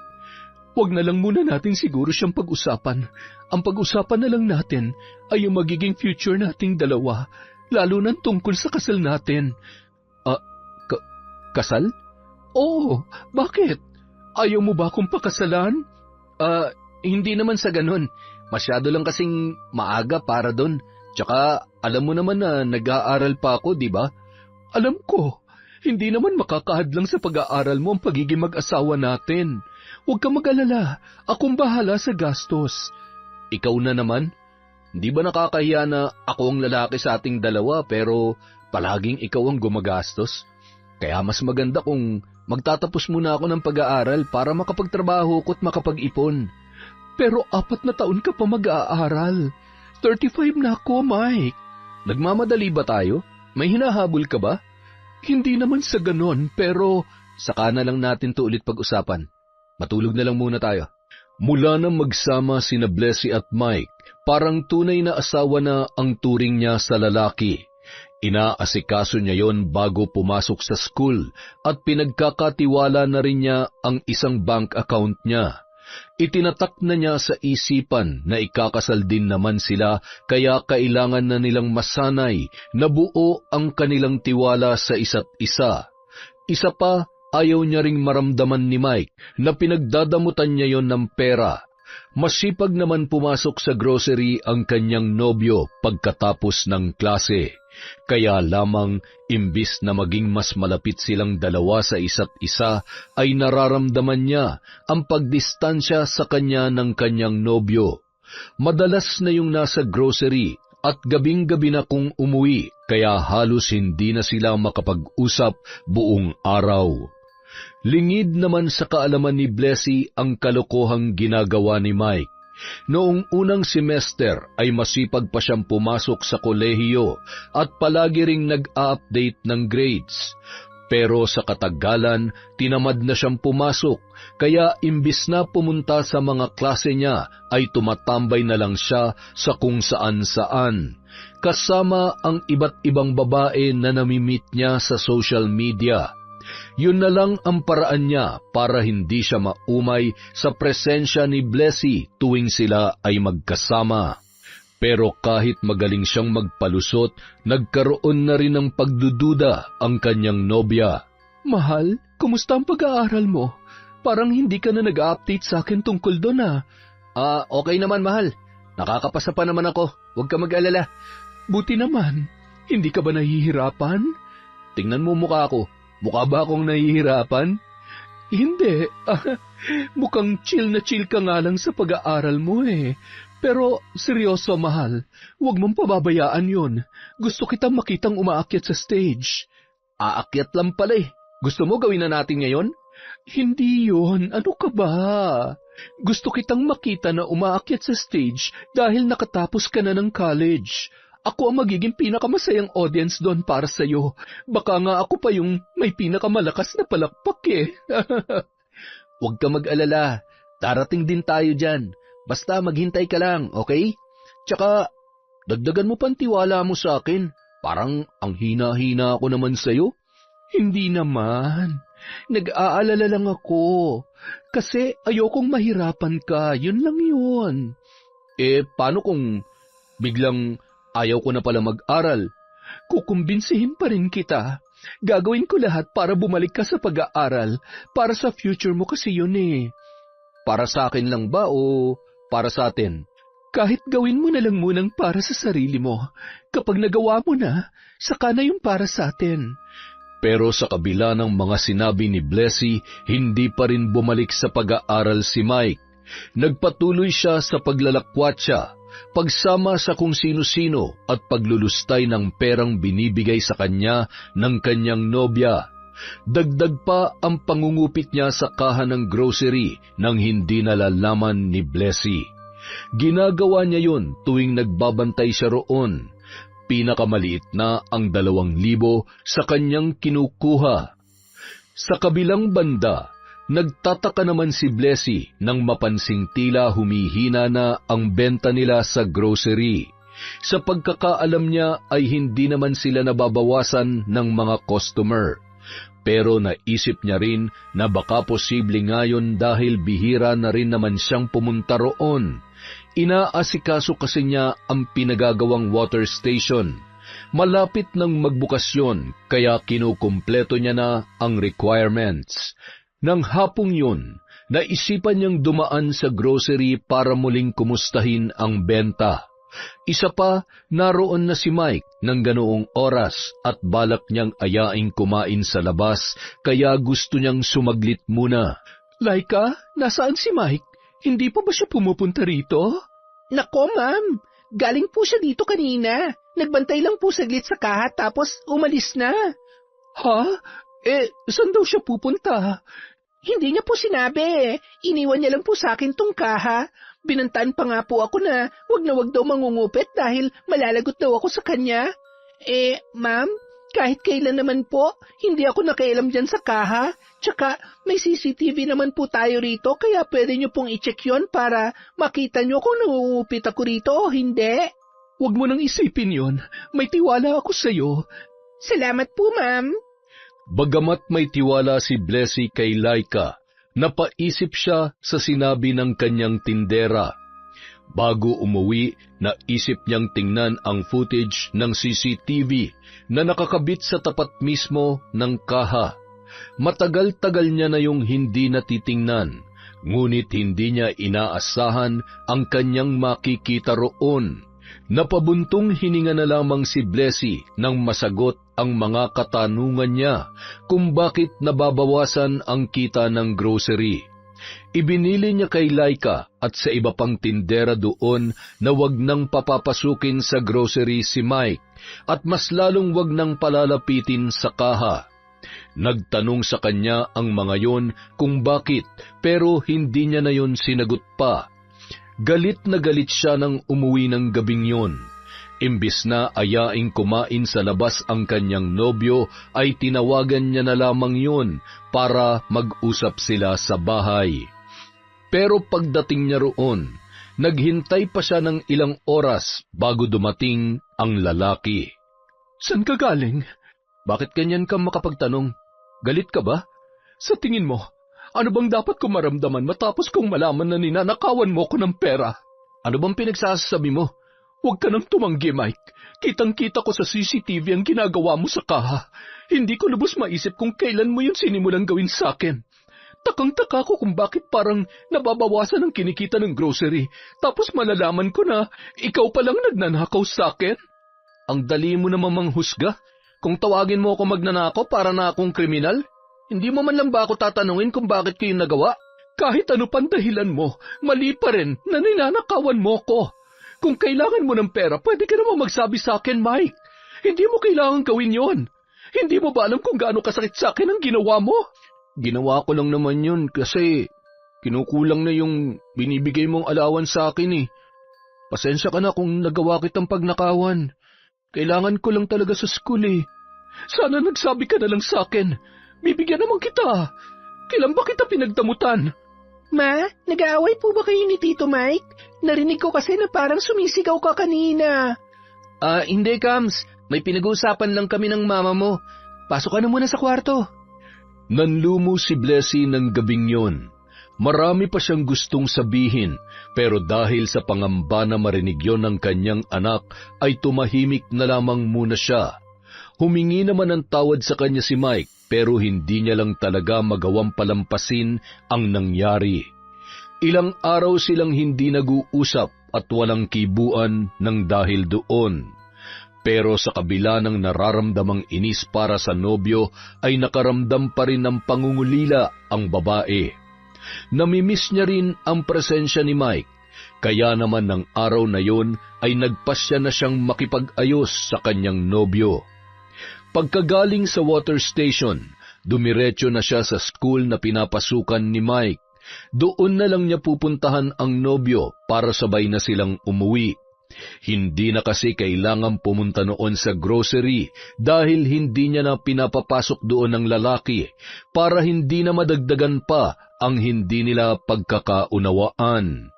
Speaker 3: Wag na lang muna natin siguro siyang pag-usapan. Ang pag-usapan na lang natin ay yung magiging future nating dalawa, lalo na tungkol sa kasal natin.
Speaker 2: Kasal?
Speaker 3: Oo, bakit? Ayaw mo ba akong pakasalan?
Speaker 4: Hindi naman sa ganun. Masyado lang kasing maaga para doon. Tsaka alam mo naman na nag-aaral pa ako, di ba?
Speaker 3: Alam ko. Hindi naman makakahadlang sa pag-aaral mo ang pagiging mag-asawa natin. Huwag ka mag-alala. Akong bahala sa gastos.
Speaker 2: Ikaw na naman? Di ba nakakahiya na ako ang lalaki sa ating dalawa pero palaging ikaw ang gumagastos? Kaya mas maganda kung magtatapos muna ako ng pag-aaral para makapagtrabaho ko at makapag-ipon.
Speaker 3: Pero 4 na taon ka pa mag-aaral. 35 na ako, Mike.
Speaker 2: Nagmamadali ba tayo? May hinahabol ka ba?
Speaker 3: Hindi naman sa ganon, pero...
Speaker 2: Saka na lang natin to ulit pag-usapan. Matulog na lang muna tayo. Mula nang magsama sina Blessy at Mike, parang tunay na asawa na ang turing niya sa lalaki. Inaasikaso niya yon bago pumasok sa school at pinagkakatiwala na rin niya ang isang bank account niya. Itinatak na niya sa isipan na ikakasal din naman sila kaya kailangan na nilang masanay na buo ang kanilang tiwala sa isa't isa. Isa pa, ayaw niya ring maramdaman ni Mike na pinagdadamutan niya yon ng pera. Masipag naman pumasok sa grocery ang kanyang nobyo pagkatapos ng klase. Kaya lamang, imbis na maging mas malapit silang dalawa sa isa't isa, ay nararamdaman niya ang pagdistansya sa kanya ng kanyang nobyo. Madalas na yung nasa grocery at gabing-gabi na kung umuwi, kaya halos hindi na sila makapag-usap buong araw. Lingid naman sa kaalaman ni Blessy ang kalokohang ginagawa ni Mike. Noong unang semester ay masipag pa siyang pumasok sa kolehiyo at palagi ring nag-a-update ng grades. Pero sa katagalan, tinamad na siyang pumasok, kaya imbis na pumunta sa mga klase niya, ay tumatambay na lang siya sa kung saan-saan. Kasama ang iba't ibang babae na namimit niya sa social media. Yun na lang ang paraan niya para hindi siya maumay sa presensya ni Blessy tuwing sila ay magkasama. Pero kahit magaling siyang magpalusot, nagkaroon na rin ng pagdududa ang kanyang nobya.
Speaker 3: Mahal, kumusta ang pag-aaral mo? Parang hindi ka na nag-update sa akin tungkol doon
Speaker 4: Okay naman, mahal. Nakakapasa pa naman ako. Huwag ka mag-alala.
Speaker 3: Buti naman. Hindi ka ba nahihirapan?
Speaker 4: Tingnan mo mukha ko. Mukha ba akong nahihirapan?
Speaker 3: Hindi. Mukhang chill na chill ka nga lang sa pag-aaral mo eh. Pero seryoso, mahal. Huwag mong pababayaan yun. Gusto kitang makitang umaakyat sa stage.
Speaker 4: Aakyat lang pala eh. Gusto mo gawin na natin ngayon?
Speaker 3: Hindi yun. Ano ka ba? Gusto kitang makita na umaakyat sa stage dahil nakatapos ka na ng college. Ako ang magiging pinakamasayang audience doon para sa'yo. Baka nga ako pa yung may pinakamalakas na palakpak eh.
Speaker 4: Huwag ka mag-alala. Darating din tayo dyan. Basta maghintay ka lang, okay? Tsaka, dagdagan mo pang tiwala mo sa akin. Parang ang hina-hina ako naman sa'yo.
Speaker 3: Hindi naman. Nag-aalala lang ako. Kasi ayokong mahirapan ka. Yun lang yun.
Speaker 4: Paano kung biglang ayaw ko na pala mag-aral?
Speaker 3: Kukumbinsihin pa rin kita. Gagawin ko lahat para bumalik ka sa pag-aaral. Para sa future mo kasi yun eh.
Speaker 4: Para sa akin lang ba o para sa atin?
Speaker 3: Kahit gawin mo na lang munang para sa sarili mo. Kapag nagawa mo na, saka na yung para sa atin.
Speaker 2: Pero sa kabila ng mga sinabi ni Blessy, hindi pa rin bumalik sa pag-aaral si Mike. Nagpatuloy siya sa paglalakwatsa, pagsama sa kung sino-sino at paglulustay ng perang binibigay sa kanya ng kanyang nobya. Dagdag pa ang pangungupit niya sa kaha ng grocery nang hindi nalalaman ni Blessy. Ginagawa niya yun tuwing nagbabantay siya roon. Pinakamaliit na ang 2,000 sa kanyang kinukuha. Sa kabilang banda, nagtataka naman si Blessy nang mapansing tila humihina na ang benta nila sa grocery. Sa pagkakaalam niya ay hindi naman sila nababawasan ng mga customer. Pero naisip niya rin na baka posible ngayon dahil bihira na rin naman siyang pumunta roon. Inaasikaso kasi niya ang pinagagawang water station. Malapit ng magbukasyon, kaya kinukumpleto niya na ang requirements. Nang hapong yun, naisipan niyang dumaan sa grocery para muling kumustahin ang benta. Isa pa, naroon na si Mike ng ganoong oras at balak niyang ayaing kumain sa labas, kaya gusto niyang sumaglit muna.
Speaker 3: Laika, nasaan si Mike? Hindi pa ba siya pumupunta rito?
Speaker 5: Nako, ma'am. Galing po siya dito kanina. Nagbantay lang po saglit sa kaha tapos umalis na.
Speaker 3: Ha? Saan daw siya pupunta?
Speaker 5: Hindi niya po sinabi. Iniwan niya lang po sa akin tong kaha. Binantaan pa nga po ako na wag daw mangungupit dahil malalagot daw ako sa kanya. Ma'am, kahit kailan naman po, hindi ako nakialam dyan sa kaha. Tsaka may CCTV naman po tayo rito kaya pwede niyo pong i-check yon para makita niyo kung nangungupit ako rito o hindi.
Speaker 3: Huwag mo nang isipin yon. May tiwala ako sa'yo.
Speaker 5: Salamat po, ma'am.
Speaker 2: Bagamat may tiwala si Blessy kay Laika, napaisip siya sa sinabi ng kanyang tindera. Bago umuwi, naisip niyang tingnan ang footage ng CCTV na nakakabit sa tapat mismo ng kaha. Matagal-tagal niya na yung hindi natitingnan, ngunit hindi niya inaasahan ang kanyang makikita roon. Napabuntong hininga na lamang si Blessy nang masagot ang mga katanungan niya kung bakit nababawasan ang kita ng grocery. Ibinili niya kay Laika at sa iba pang tindera doon na wag nang papapasukin sa grocery si Mike at mas lalong wag nang palalapitin sa kaha. Nagtanong sa kanya ang mga yon kung bakit, pero hindi niya na yon sinagot pa. Galit na galit siya nang umuwi ng gabing yon. Imbis na ayaing kumain sa labas ang kanyang nobyo, ay tinawagan niya na lamang yon para mag-usap sila sa bahay. Pero pagdating niya roon, naghintay pa siya ng ilang oras bago dumating ang lalaki.
Speaker 3: San ka galing?
Speaker 2: Bakit ganyan ka makapagtanong? Galit ka ba?
Speaker 3: Sa tingin mo, ano bang dapat ko maramdaman matapos kong malaman na ninanakawan mo ko ng pera?
Speaker 2: Ano bang pinagsasabi mo?
Speaker 3: Huwag ka nang tumanggi, Mike. Kitang-kita ko sa CCTV ang ginagawa mo sa kaha. Hindi ko lubos maisip kung kailan mo yun sinimulang gawin sa akin. Takang-taka ko kung bakit parang nababawasan ang kinikita ng grocery, tapos malalaman ko na ikaw palang nagnanakaw sa akin.
Speaker 2: Ang dali mo namang manghusga. Kung tawagin mo ako magnanakaw para na akong kriminal, hindi mo man lang ba ako tatanungin kung bakit ko yung nagawa?
Speaker 3: Kahit ano pang dahilan mo, mali pa rin na ninanakawan mo ko. Kung kailangan mo ng pera, pwede ka namang magsabi sa akin, Mike. Hindi mo kailangan gawin yon. Hindi mo ba alam kung gaano kasakit sa akin ang ginawa mo?
Speaker 2: Ginawa ko lang naman yun kasi kinukulang na yung binibigay mong alawan sa akin eh. Pasensya ka na kung nagawa kitang pagnakawan. Kailangan ko lang talaga sa school eh.
Speaker 3: Sana nagsabi ka na lang sa akin. Bibigyan naman kita. Kailan ba kita pinagdamutan?
Speaker 5: Ma, nag-aaway po ba kayo ni Tito Mike? Narinig ko kasi na parang sumisigaw ka kanina.
Speaker 2: Hindi, Kams. May pinag-uusapan lang kami ng mama mo. Pasok ka na muna sa kwarto. Nanlumo si Blessy ng gabing yon. Marami pa siyang gustong sabihin, pero dahil sa pangamba na marinig yon ng kanyang anak, ay tumahimik na lamang muna siya. Humingi naman ng tawad sa kanya si Mike, pero hindi niya lang talaga magawang palampasin ang nangyari. Ilang araw silang hindi nag-uusap at walang kibuan ng dahil doon. Pero sa kabila ng nararamdamang inis para sa nobyo, ay nakaramdam pa rin ng pangungulila ang babae. Namimiss niya rin ang presensya ni Mike, kaya naman ng araw na yon ay nagpasya na siyang makipag-ayos sa kanyang nobyo. Pagkagaling sa water station, dumiretso na siya sa school na pinapasukan ni Mike. Doon na lang niya pupuntahan ang nobyo para sabay na silang umuwi. Hindi na kasi kailangan pumunta noon sa grocery dahil hindi niya na pinapapasok doon ng lalaki para hindi na madagdagan pa ang hindi nila pagkakaunawaan.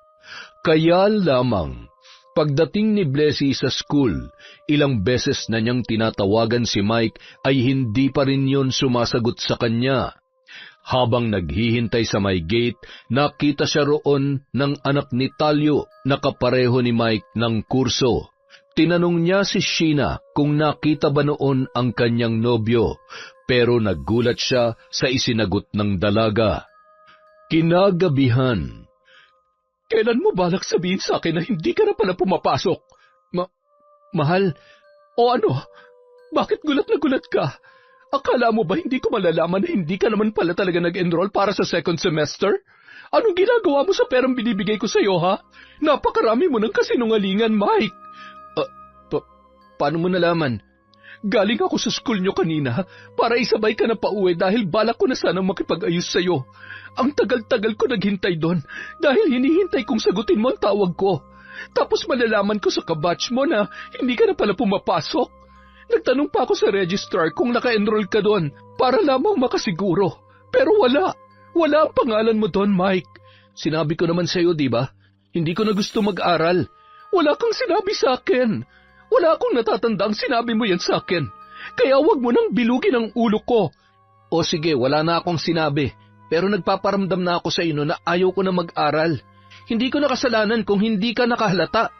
Speaker 2: Kaya lamang, pagdating ni Blessy sa school, ilang beses na niyang tinatawagan si Mike ay hindi pa rin yon sumasagot sa kanya. Habang naghihintay sa may gate, nakita siya roon ng anak ni Talyo na kapareho ni Mike ng kurso. Tinanong niya si Sheena kung nakita ba noon ang kanyang nobyo, pero nagulat siya sa isinagot ng dalaga. Kinagabihan.
Speaker 3: Kailan mo balak sabihin sa akin na hindi ka na pala pumapasok? Mahal, o ano? Bakit gulat na gulat ka? Akala mo ba hindi ko malalaman na hindi ka naman pala talaga nag-enroll para sa second semester? Anong ginagawa mo sa perang binibigay ko sa'yo, ha? Napakarami mo ng kasinungalingan, Mike.
Speaker 2: Paano mo nalaman?
Speaker 3: Galing ako sa school nyo kanina para isabay ka na pauwi dahil balak ko na sanang makipag-ayos sa'yo. Ang tagal-tagal ko naghintay doon dahil hinihintay kong sagutin mo ang tawag ko. Tapos malalaman ko sa kabatch mo na hindi ka na pala pumapasok. Nagtanong pa ako sa registrar kung naka-enroll ka doon para lamang makasiguro. Pero wala. Wala ang pangalan mo doon, Mike.
Speaker 2: Sinabi ko naman sa'yo, di ba? Hindi ko na gusto mag-aral.
Speaker 3: Wala kang sinabi sa akin. Wala akong natatandang sinabi mo yan sa akin. Kaya wag mo nang bilugin ang ulo ko.
Speaker 2: O sige, wala na akong sinabi. Pero nagpaparamdam na ako sa inyo na ayaw ko na mag-aral. Hindi ko na kasalanan kung hindi ka nakahalata.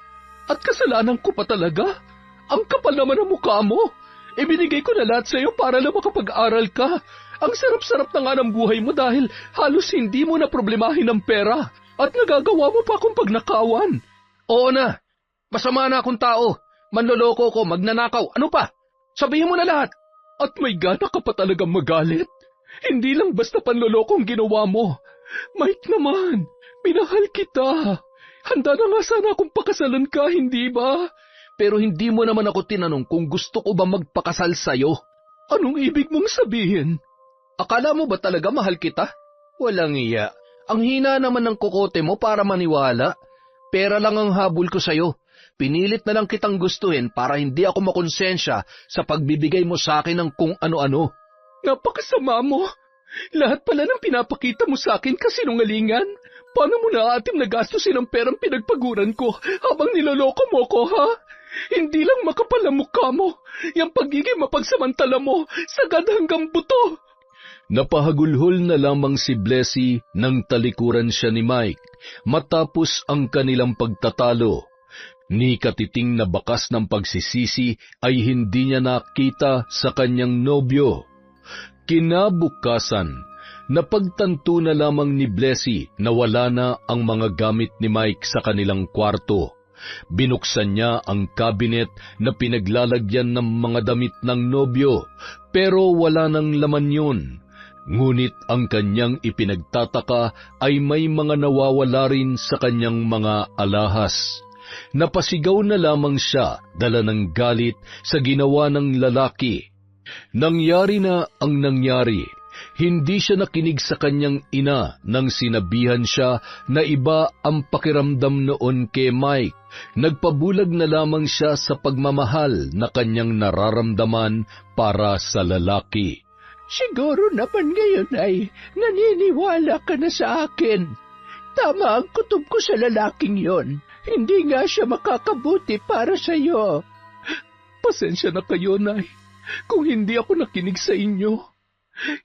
Speaker 3: At kasalanan ko pa talaga? Ang kapal naman ang mukha mo. Ibinigay ko na lahat sa iyo para lang makapag-aral ka. Ang sarap-sarap na nga ng buhay mo dahil halos hindi mo na problemahin ang pera. At nagagawa mo pa akong pagnakawan.
Speaker 2: Oo na. Masama na akong tao. Manloloko ko, magnanakaw. Ano pa? Sabihin mo na lahat.
Speaker 3: At may gana ka pa talagang magalit. Hindi lang basta panloloko ang ginawa mo. Mike naman, minahal kita. Handa na nga sana akong pakasalan ka, hindi ba?
Speaker 2: Pero hindi mo naman ako tinanong kung gusto ko ba magpakasal sa'yo.
Speaker 3: Anong ibig mong sabihin?
Speaker 2: Akala mo ba talaga mahal kita? Walang iya. Ang hina naman ng kokote mo para maniwala. Pera lang ang habol ko sa'yo. Pinilit na lang kitang gustuhin para hindi ako makonsensya sa pagbibigay mo sa akin ng kung ano-ano.
Speaker 3: Napakasama mo. Lahat pala ng pinapakita mo sa akin kasinungalingan. Paano mo naaatim na gastusin ang perang pinagpaguran ko habang niloloko mo ko, ha? Hindi lang makapal ang mukha mo. Yung pagiging mapagsamantala mo, sagad hanggang buto.
Speaker 2: Napahagulhol na lamang si Blessy nang talikuran siya ni Mike matapos ang kanilang pagtatalo. Ni katiting na bakas ng pagsisisi ay hindi niya nakita sa kanyang nobyo. Kinabukasan, napagtanto na lamang ni Blessy na wala na ang mga gamit ni Mike sa kanilang kwarto. Binuksan niya ang cabinet na pinaglalagyan ng mga damit ng nobyo, pero wala nang laman yun. Ngunit ang kanyang ipinagtataka ay may mga nawawala rin sa kanyang mga alahas. Napasigaw na lamang siya dala ng galit sa ginawa ng lalaki. Nangyari na ang nangyari. Hindi siya nakinig sa kanyang ina nang sinabihan siya na iba ang pakiramdam noon kay Mike. Nagpabulag na lamang siya sa pagmamahal na kanyang nararamdaman para sa lalaki.
Speaker 5: Siguro naman ngayon ay naniniwala ka na sa akin. Tama ang kutob ko sa lalaking yon. Hindi nga siya makakabuti para sa iyo.
Speaker 3: Pasensya na kayo, Nay, kung hindi ako nakinig sa inyo.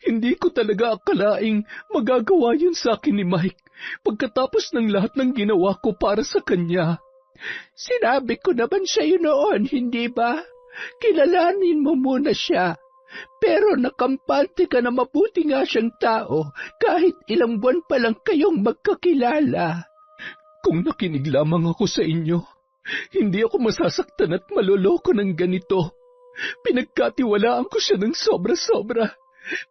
Speaker 3: Hindi ko talaga akalaing magagawa yun sa akin ni Mike pagkatapos ng lahat ng ginawa ko para sa kanya.
Speaker 5: Sinabi ko naman sa iyo noon, hindi ba? Kilalanin mo muna siya. Pero nakampante ka na mabuti nga siyang tao kahit ilang buwan pa lang kayong magkakilala.
Speaker 3: Kung nakinig lamang ako sa inyo, hindi ako masasaktan at maloloko ng ganito. Pinagkatiwalaan ko siya ng sobra-sobra.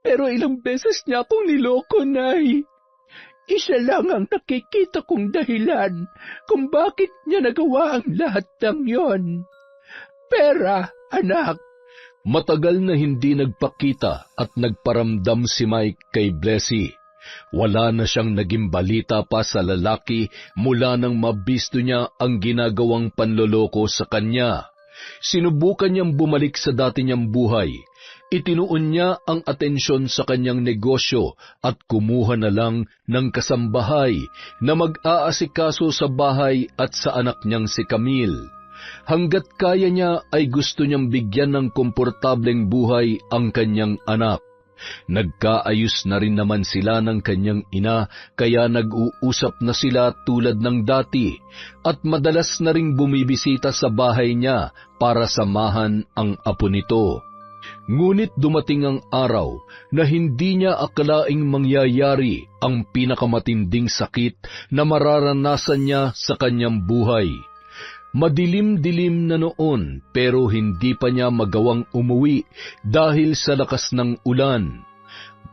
Speaker 3: Pero ilang beses niya akong niloko, Nay.
Speaker 5: Isa lang ang nakikita kong dahilan kung bakit niya nagawa ang lahat ng yon. Pera, anak.
Speaker 2: Matagal na hindi nagpakita at nagparamdam si Mike kay Blessy. Wala na siyang naging balita pa sa lalaki mula nang mabisto niya ang ginagawang panloloko sa kanya. Sinubukan niyang bumalik sa dati niyang buhay. Itinuon niya ang atensyon sa kanyang negosyo at kumuha na lang ng kasambahay na mag-aasikaso sa bahay at sa anak niyang si Camille. Hanggat kaya niya ay gusto niyang bigyan ng komportableng buhay ang kanyang anak. Nagkaayos na rin naman sila ng kanyang ina kaya nag-uusap na sila tulad ng dati at madalas na ring bumibisita sa bahay niya para samahan ang apo nito. Ngunit dumating ang araw na hindi niya akalaing mangyayari ang pinakamatinding sakit na mararanasan niya sa kanyang buhay. Madilim-dilim na noon pero hindi pa niya magawang umuwi dahil sa lakas ng ulan.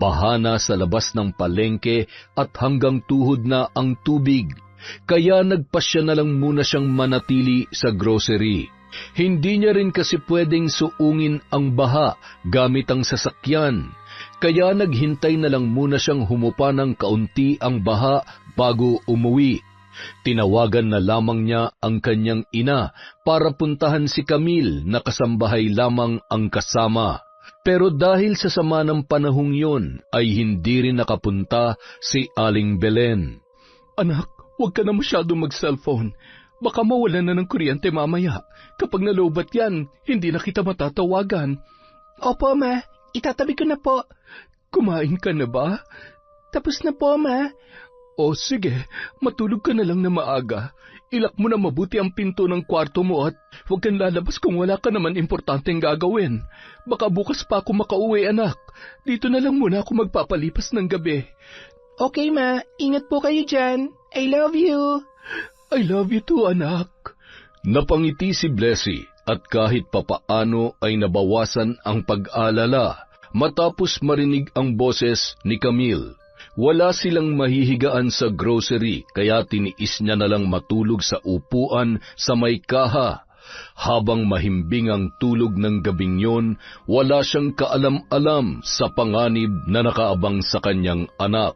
Speaker 2: Bahana sa labas ng palengke at hanggang tuhod na ang tubig, kaya nagpasya na lang muna siyang manatili sa grocery. Hindi niya rin kasi pwedeng suungin ang baha gamit ang sasakyan, kaya naghintay na lang muna siyang humupa ng kaunti ang baha bago umuwi. Tinawagan na lamang niya ang kanyang ina para puntahan si Camille na kasambahay lamang ang kasama. Pero dahil sa sama ng panahong yon ay hindi rin nakapunta si Aling Belen.
Speaker 3: Anak, huwag ka na masyadong mag-cellphone. Baka mawalan na ng kuryente mamaya. Kapag nalobat yan, hindi na kita matatawagan.
Speaker 5: Opo, Ma. Itatabi ko na po.
Speaker 3: Kumain ka na ba?
Speaker 5: Tapos na po, Ma.
Speaker 3: O sige, matulog ka na lang na maaga. Ilak mo na mabuti ang pinto ng kwarto mo at huwag kang lalabas kung wala ka naman importanteng gagawin. Baka bukas pa ako makauwi, anak. Dito na lang muna ako magpapalipas ng gabi.
Speaker 5: Okay, Ma. Ingat po kayo dyan. I love you.
Speaker 3: I love you too, anak.
Speaker 2: Napangiti si Blessy at kahit papaano ay nabawasan ang pag-alala matapos marinig ang boses ni Camille. Wala silang mahihigaan sa grocery kaya tiniis niya na lang matulog sa upuan sa may kaha. Habang mahimbing ang tulog ng gabing yon, wala siyang kaalam-alam sa panganib na nakaabang sa kanyang anak.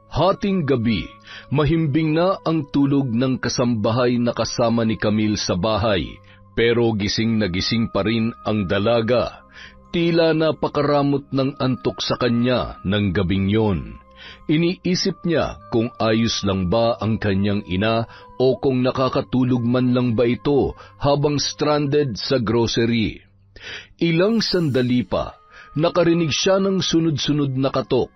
Speaker 2: Hating gabi, mahimbing na ang tulog ng kasambahay na kasama ni Camille sa bahay, pero gising na gising pa rin ang dalaga. Tila napakaramot ng antok sa kanya ng gabing yon. Iniisip niya kung ayos lang ba ang kanyang ina o kung nakakatulog man lang ba ito habang stranded sa grocery. Ilang sandali pa, nakarinig siya ng sunod-sunod na katok.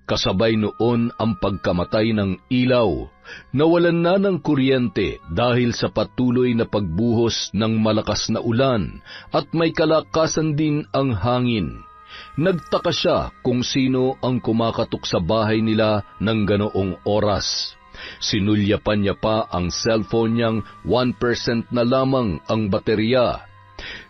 Speaker 2: Kasabay noon ang pagkamatay ng ilaw. Nawalan na ng kuryente dahil sa patuloy na pagbuhos ng malakas na ulan at may kalakasan din ang hangin. Nagtaka siya kung sino ang kumakatok sa bahay nila ng ganoong oras. Sinulyapan niya pa ang cellphone niyang 1% na lamang ang baterya.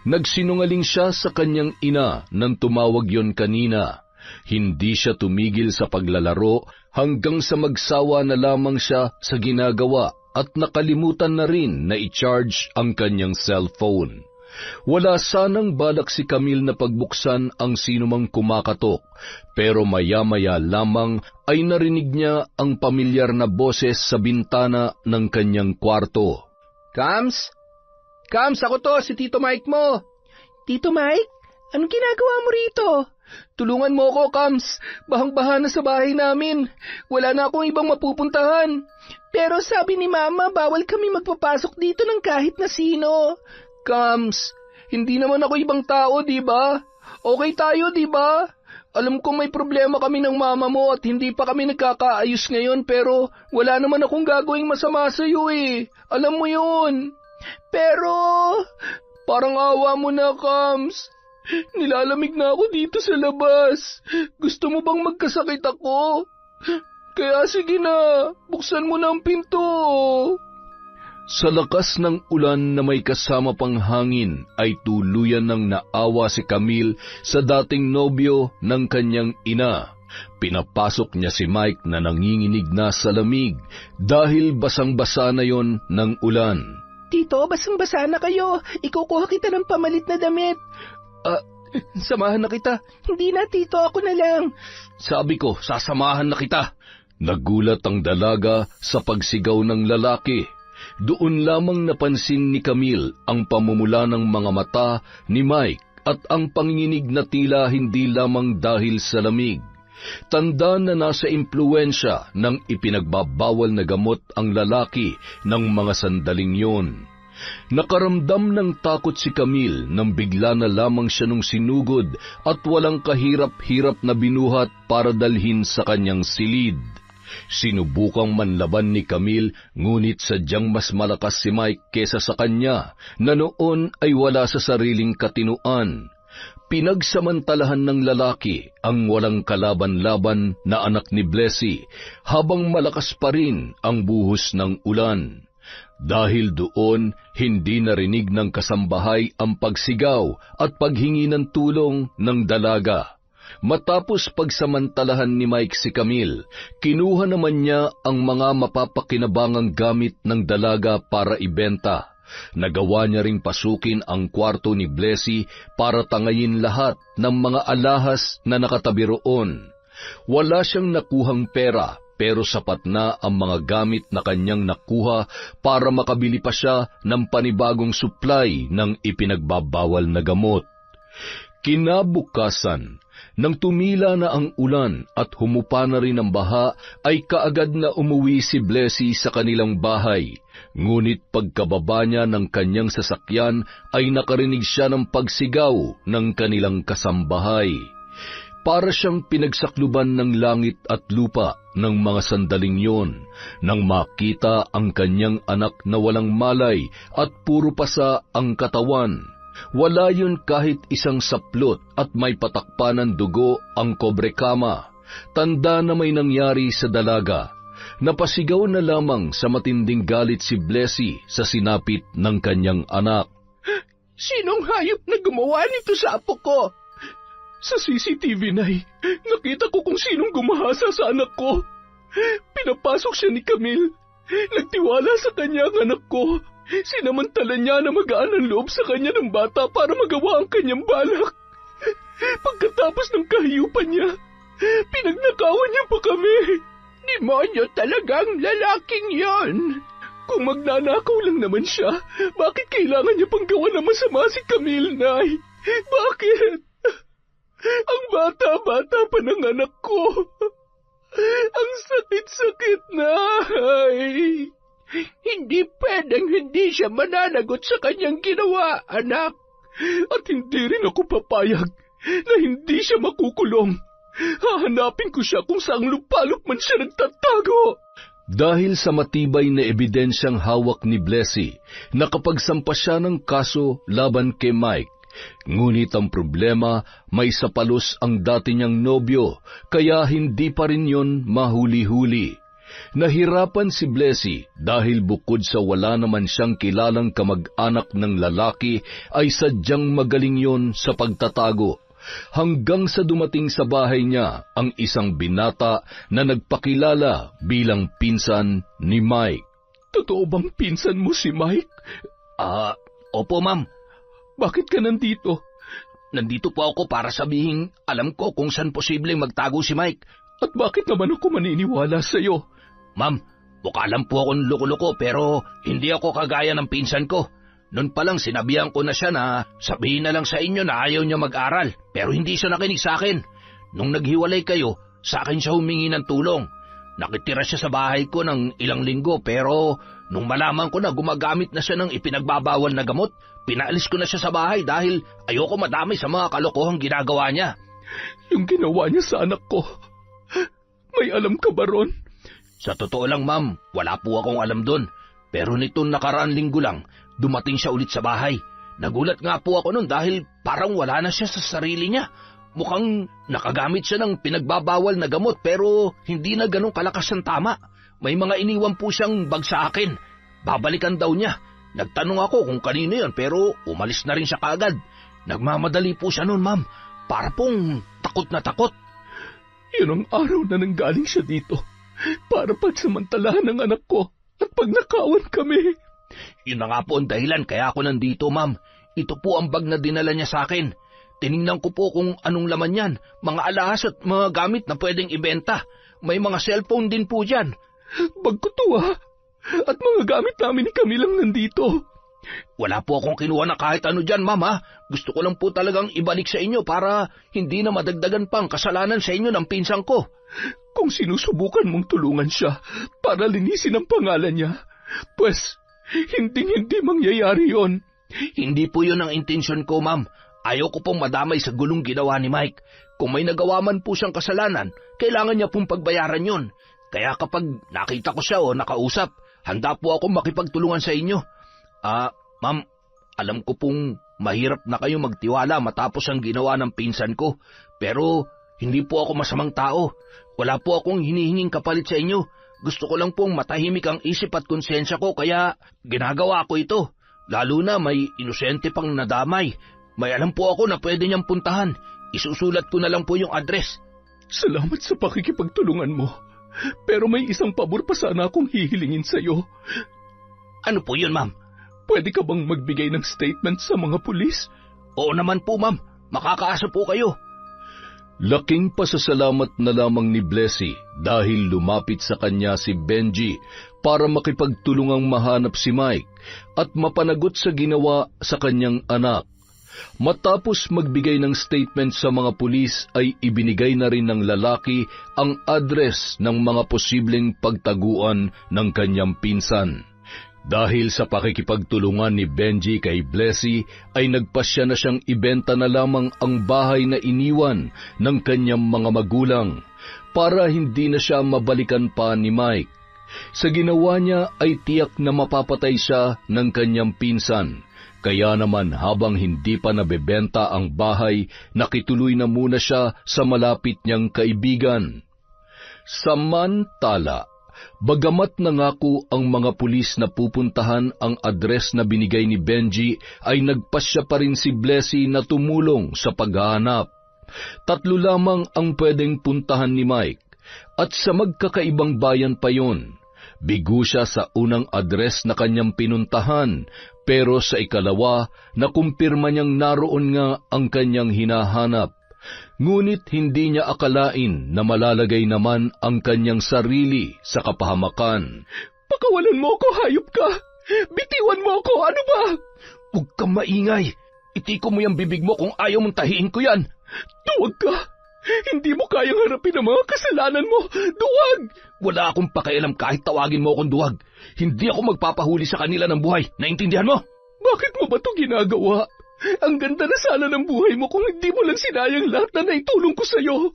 Speaker 2: Nagsinungaling siya sa kanyang ina nang tumawag yon kanina. Hindi siya tumigil sa paglalaro hanggang sa magsawa na lamang siya sa ginagawa at nakalimutan na rin na i-charge ang kanyang cellphone. Wala sanang balak si Camille na pagbuksan ang sinumang kumakatok, pero maya-maya lamang ay narinig niya ang pamilyar na boses sa bintana ng kanyang kwarto.
Speaker 5: Kams? Kams, ako to, si Tito Mike mo. Tito Mike? Anong ginagawa mo rito? Tulungan mo ako, Kams. Bahang-baha na sa bahay namin. Wala na akong ibang mapupuntahan. Pero sabi ni Mama, bawal kami magpapasok dito ng kahit na sino. Kams, hindi naman ako ibang tao, di ba? Okay tayo, di ba? Alam kong may problema kami ng mama mo at hindi pa kami nagkakaayos ngayon pero wala naman akong gagawing masama sa iyo eh. Alam mo yun. Pero, parang awa mo na, Kams. Nilalamig na ako dito sa labas. Gusto mo bang magkasakit ako? Kaya sige na, buksan mo na ang pinto.
Speaker 2: Sa lakas ng ulan na may kasama pang hangin ay tuluyan ng naawa si Camille sa dating nobyo ng kanyang ina. Pinapasok niya si Mike na nanginginig na sa lamig dahil basang-basa na yon ng ulan.
Speaker 5: Tito, basang-basa na kayo. Ikukuha kita ng pamalit na damit. Samahan na kita. Hindi na, Tito, ako na lang.
Speaker 2: Sabi ko, sasamahan na kita. Nagulat ang dalaga sa pagsigaw ng lalaki. Doon lamang napansin ni Camille ang pamumula ng mga mata ni Mike at ang panginginig na tila hindi lamang dahil sa lamig. Tanda na nasa impluwensya ng ipinagbabawal na gamot ang lalaki ng mga sandaling yon. Nakaramdam ng takot si Camille nang bigla na lamang siya nung sinugod at walang kahirap-hirap na binuhat para dalhin sa kanyang silid. Sinubukang manlaban ni Camille ngunit sadyang mas malakas si Mike kesa sa kanya na noon ay wala sa sariling katinuan. Pinagsamantalahan ng lalaki ang walang kalaban-laban na anak ni Blessy habang malakas pa rin ang buhos ng ulan. Dahil doon, hindi narinig ng kasambahay ang pagsigaw at paghingi ng tulong ng dalaga. Matapos pagsamantalahan ni Mike si Camille, kinuha naman niya ang mga mapapakinabangang gamit ng dalaga para ibenta. Nagawa niya ring pasukin ang kwarto ni Blessy para tangayin lahat ng mga alahas na nakatabi roon. Wala siyang nakuhang pera, pero sapat na ang mga gamit na kanyang nakuha para makabili pa siya ng panibagong supply ng ipinagbabawal na gamot. Kinabukasan, nang tumila na ang ulan at humupa na rin ang baha, ay kaagad na umuwi si Blessy sa kanilang bahay. Ngunit pagkababa niya ng kanyang sasakyan ay nakarinig siya ng pagsigaw ng kanilang kasambahay. Para siyang pinagsakluban ng langit at lupa ng mga sandaling yon nang makita ang kanyang anak na walang malay at puro pasa ang katawan. Wala yun kahit isang saplot at may patakpan ng dugo ang kobrekama. Tanda na may nangyari sa dalaga. Napasigaw na lamang sa matinding galit si Blessy sa sinapit ng kanyang anak.
Speaker 1: Sinong hayop na gumawa nito sa apo ko? Sa CCTV, Nay, nakita ko kung sinong gumahasa sa anak ko. Pinapasok siya ni Camille. Nagtiwala sa kanya ang anak ko. Sinamantala niya na magaan ang loob sa kanya ng bata para magawa ang kanyang balak. Pagkatapos ng kahiyupan niya, pinagnakawan niya pa kami. Demonyo talagang lalaking yon. Kung magnanakaw lang naman siya, bakit kailangan niya pang gawa na masama si Camille, Nay? Bakit? Ang bata-bata pa ng anak ko. Ang sakit-sakit, Nay. Hindi pwedeng hindi siya mananagot sa kanyang ginawa, anak. At hindi rin ako papayag na hindi siya makukulong. Hahanapin ko siya kung saang lupalop man siya nagtatago.
Speaker 2: Dahil sa matibay na ebidensyang hawak ni Blessy, nakapagsampa siya ng kaso laban kay Mike. Ngunit ang problema, may sapalos ang dati niyang nobyo, kaya hindi pa rin yon mahuli-huli. Nahirapan si Blessy dahil bukod sa wala naman siyang kilalang kamag-anak ng lalaki, ay sadyang magaling yon sa pagtatago. Hanggang sa dumating sa bahay niya ang isang binata na nagpakilala bilang pinsan ni Mike.
Speaker 1: Totoo bang pinsan mo si Mike?
Speaker 4: Opo, ma'am.
Speaker 1: Bakit ka nandito?
Speaker 4: Nandito po ako para sabihin alam ko kung saan posibleng magtago si Mike.
Speaker 1: At bakit naman ako maniniwala sa'yo?
Speaker 4: Ma'am, mukha lang po akong loko-loko pero hindi ako kagaya ng pinsan ko. Noon pa lang sinabihan ko na siya na sabihin na lang sa inyo na ayaw niya mag-aral, pero hindi siya nakinig sa akin. Nung naghiwalay kayo, sa akin siya humingi ng tulong. Nakitira siya sa bahay ko ng ilang linggo pero nung malaman ko na gumagamit na siya ng ipinagbabawal na gamot, pinaalis ko na siya sa bahay dahil ayoko madamay sa mga kalokohang ginagawa niya.
Speaker 1: Yung ginawa niya sa anak ko, may alam ka ba ron?
Speaker 4: Sa totoo lang, ma'am, wala po akong alam doon. Pero nitong nakaraan linggo lang, dumating siya ulit sa bahay. Nagulat nga po ako noon dahil parang wala na siya sa sarili niya. Mukhang nakagamit siya ng pinagbabawal na gamot pero hindi na ganong kalakas ang tama. May mga iniwan po siyang bag sa akin. Babalikan daw niya. Nagtanong ako kung kanino yon pero umalis na rin siya kaagad. Nagmamadali po siya noon, ma'am. Para pong takot na takot.
Speaker 1: Yun ang araw na nanggaling siya dito para pagsamantalahan ng anak ko at pagnakawan kami.
Speaker 4: Yun na nga po ang dahilan kaya ako nandito, ma'am. Ito po ang bag na dinala niya sa akin. Tiningnan ko po kung anong laman yan. Mga alahas at mga gamit na pwedeng ibenta. May mga cellphone din po dyan.
Speaker 1: Bag ko to, ha? At mga gamit namin ni Camille lang nandito.
Speaker 4: Wala po akong kinuha na kahit ano dyan, ma'am, ha? Gusto ko lang po talagang ibalik sa inyo para hindi na madagdagan pang kasalanan sa inyo ng pinsan ko.
Speaker 1: Kung sinusubukan mong tulungan siya para linisin ang pangalan niya, pues hindi mangyayari yon.
Speaker 4: Hindi po yun ang intensyon ko, ma'am. Ayaw ko pong madamay sa gulong ginawa ni Mike. Kung may nagawa man po siyang kasalanan, kailangan niya pong pagbayaran yon. Kaya kapag nakita ko siya o nakausap, handa po ako makipagtulungan sa inyo. Ma'am, alam ko pong mahirap na kayo magtiwala matapos ang ginawa ng pinsan ko, pero hindi po ako masamang tao. Wala po akong hinihinging kapalit sa inyo. Gusto ko lang pong matahimik ang isip at konsensya ko kaya ginagawa ko ito. Lalo na may inosente pang nadamay. May alam po ako na pwede niyang puntahan. Isusulat ko na lang po yung address.
Speaker 1: Salamat sa pakikipagtulungan mo. Pero may isang pabor pa sana akong hihilingin sa'yo.
Speaker 4: Ano po yun, ma'am?
Speaker 1: Pwede ka bang magbigay ng statement sa mga pulis?
Speaker 4: Oo naman po, ma'am. Makakaasa po kayo.
Speaker 2: Laking pasasalamat na lamang ni Blessy dahil lumapit sa kanya si Benji para makipagtulungang mahanap si Mike at mapanagot sa ginawa sa kanyang anak. Matapos magbigay ng statement sa mga pulis ay ibinigay na rin ng lalaki ang address ng mga posibleng pagtaguan ng kanyang pinsan. Dahil sa pakikipagtulungan ni Benji kay Blessy ay nagpasya na siyang ibenta na lamang ang bahay na iniwan ng kanyang mga magulang para hindi na siya mabalikan pa ni Mike. Sa ginawa niya ay tiyak na mapapatay siya ng kanyang pinsan. Kaya naman habang hindi pa nabebenta ang bahay, nakituloy na muna siya sa malapit niyang kaibigan. Samantala, bagamat nangako ang mga pulis na pupuntahan ang address na binigay ni Benji, ay nagpasya pa rin si Blessy na tumulong sa paghahanap. 3 lamang ang pwedeng puntahan ni Mike, at sa magkakaibang bayan pa yon. Bigo siya sa unang address na kanyang pinuntahan, pero sa ikalawa, nakumpirma niyang naroon nga ang kanyang hinahanap. Ngunit hindi niya akalain na malalagay naman ang kanyang sarili sa kapahamakan.
Speaker 1: Pakawalan mo ako, hayop ka! Bitiwan mo ako, ano ba?
Speaker 4: Huwag kang maingay. Itiko mo yung bibig mo kung ayaw mong tahiin ko yan.
Speaker 1: Duwag ka! Hindi mo kayang harapin ang mga kasalanan mo! Duwag!
Speaker 4: Wala akong pakialam kahit tawagin mo akong duwag. Hindi ako magpapahuli sa kanila ng buhay. Naintindihan mo?
Speaker 1: Bakit mo ba ito ginagawa? Ang ganda na sana ng buhay mo kung hindi mo lang sinayang lahat na naitulong ko sa'yo.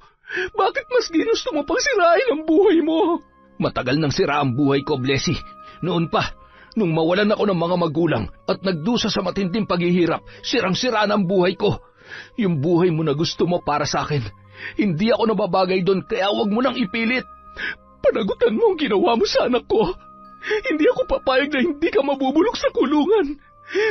Speaker 1: Bakit mas ginusto mo pang sirain ang buhay mo?
Speaker 4: Matagal nang sira ang buhay ko, Blessy. Noon pa, nung mawalan ako ng mga magulang at nagdusa sa matinding paghihirap, sirang-sira na ang buhay ko. Yung buhay mo na gusto mo para sa akin, hindi ako nababagay doon, kaya huwag mo nang ipilit.
Speaker 1: Panagutan mo ang ginawa mo sa anak ko. Hindi ako papayag na hindi ka mabubulok sa kulungan.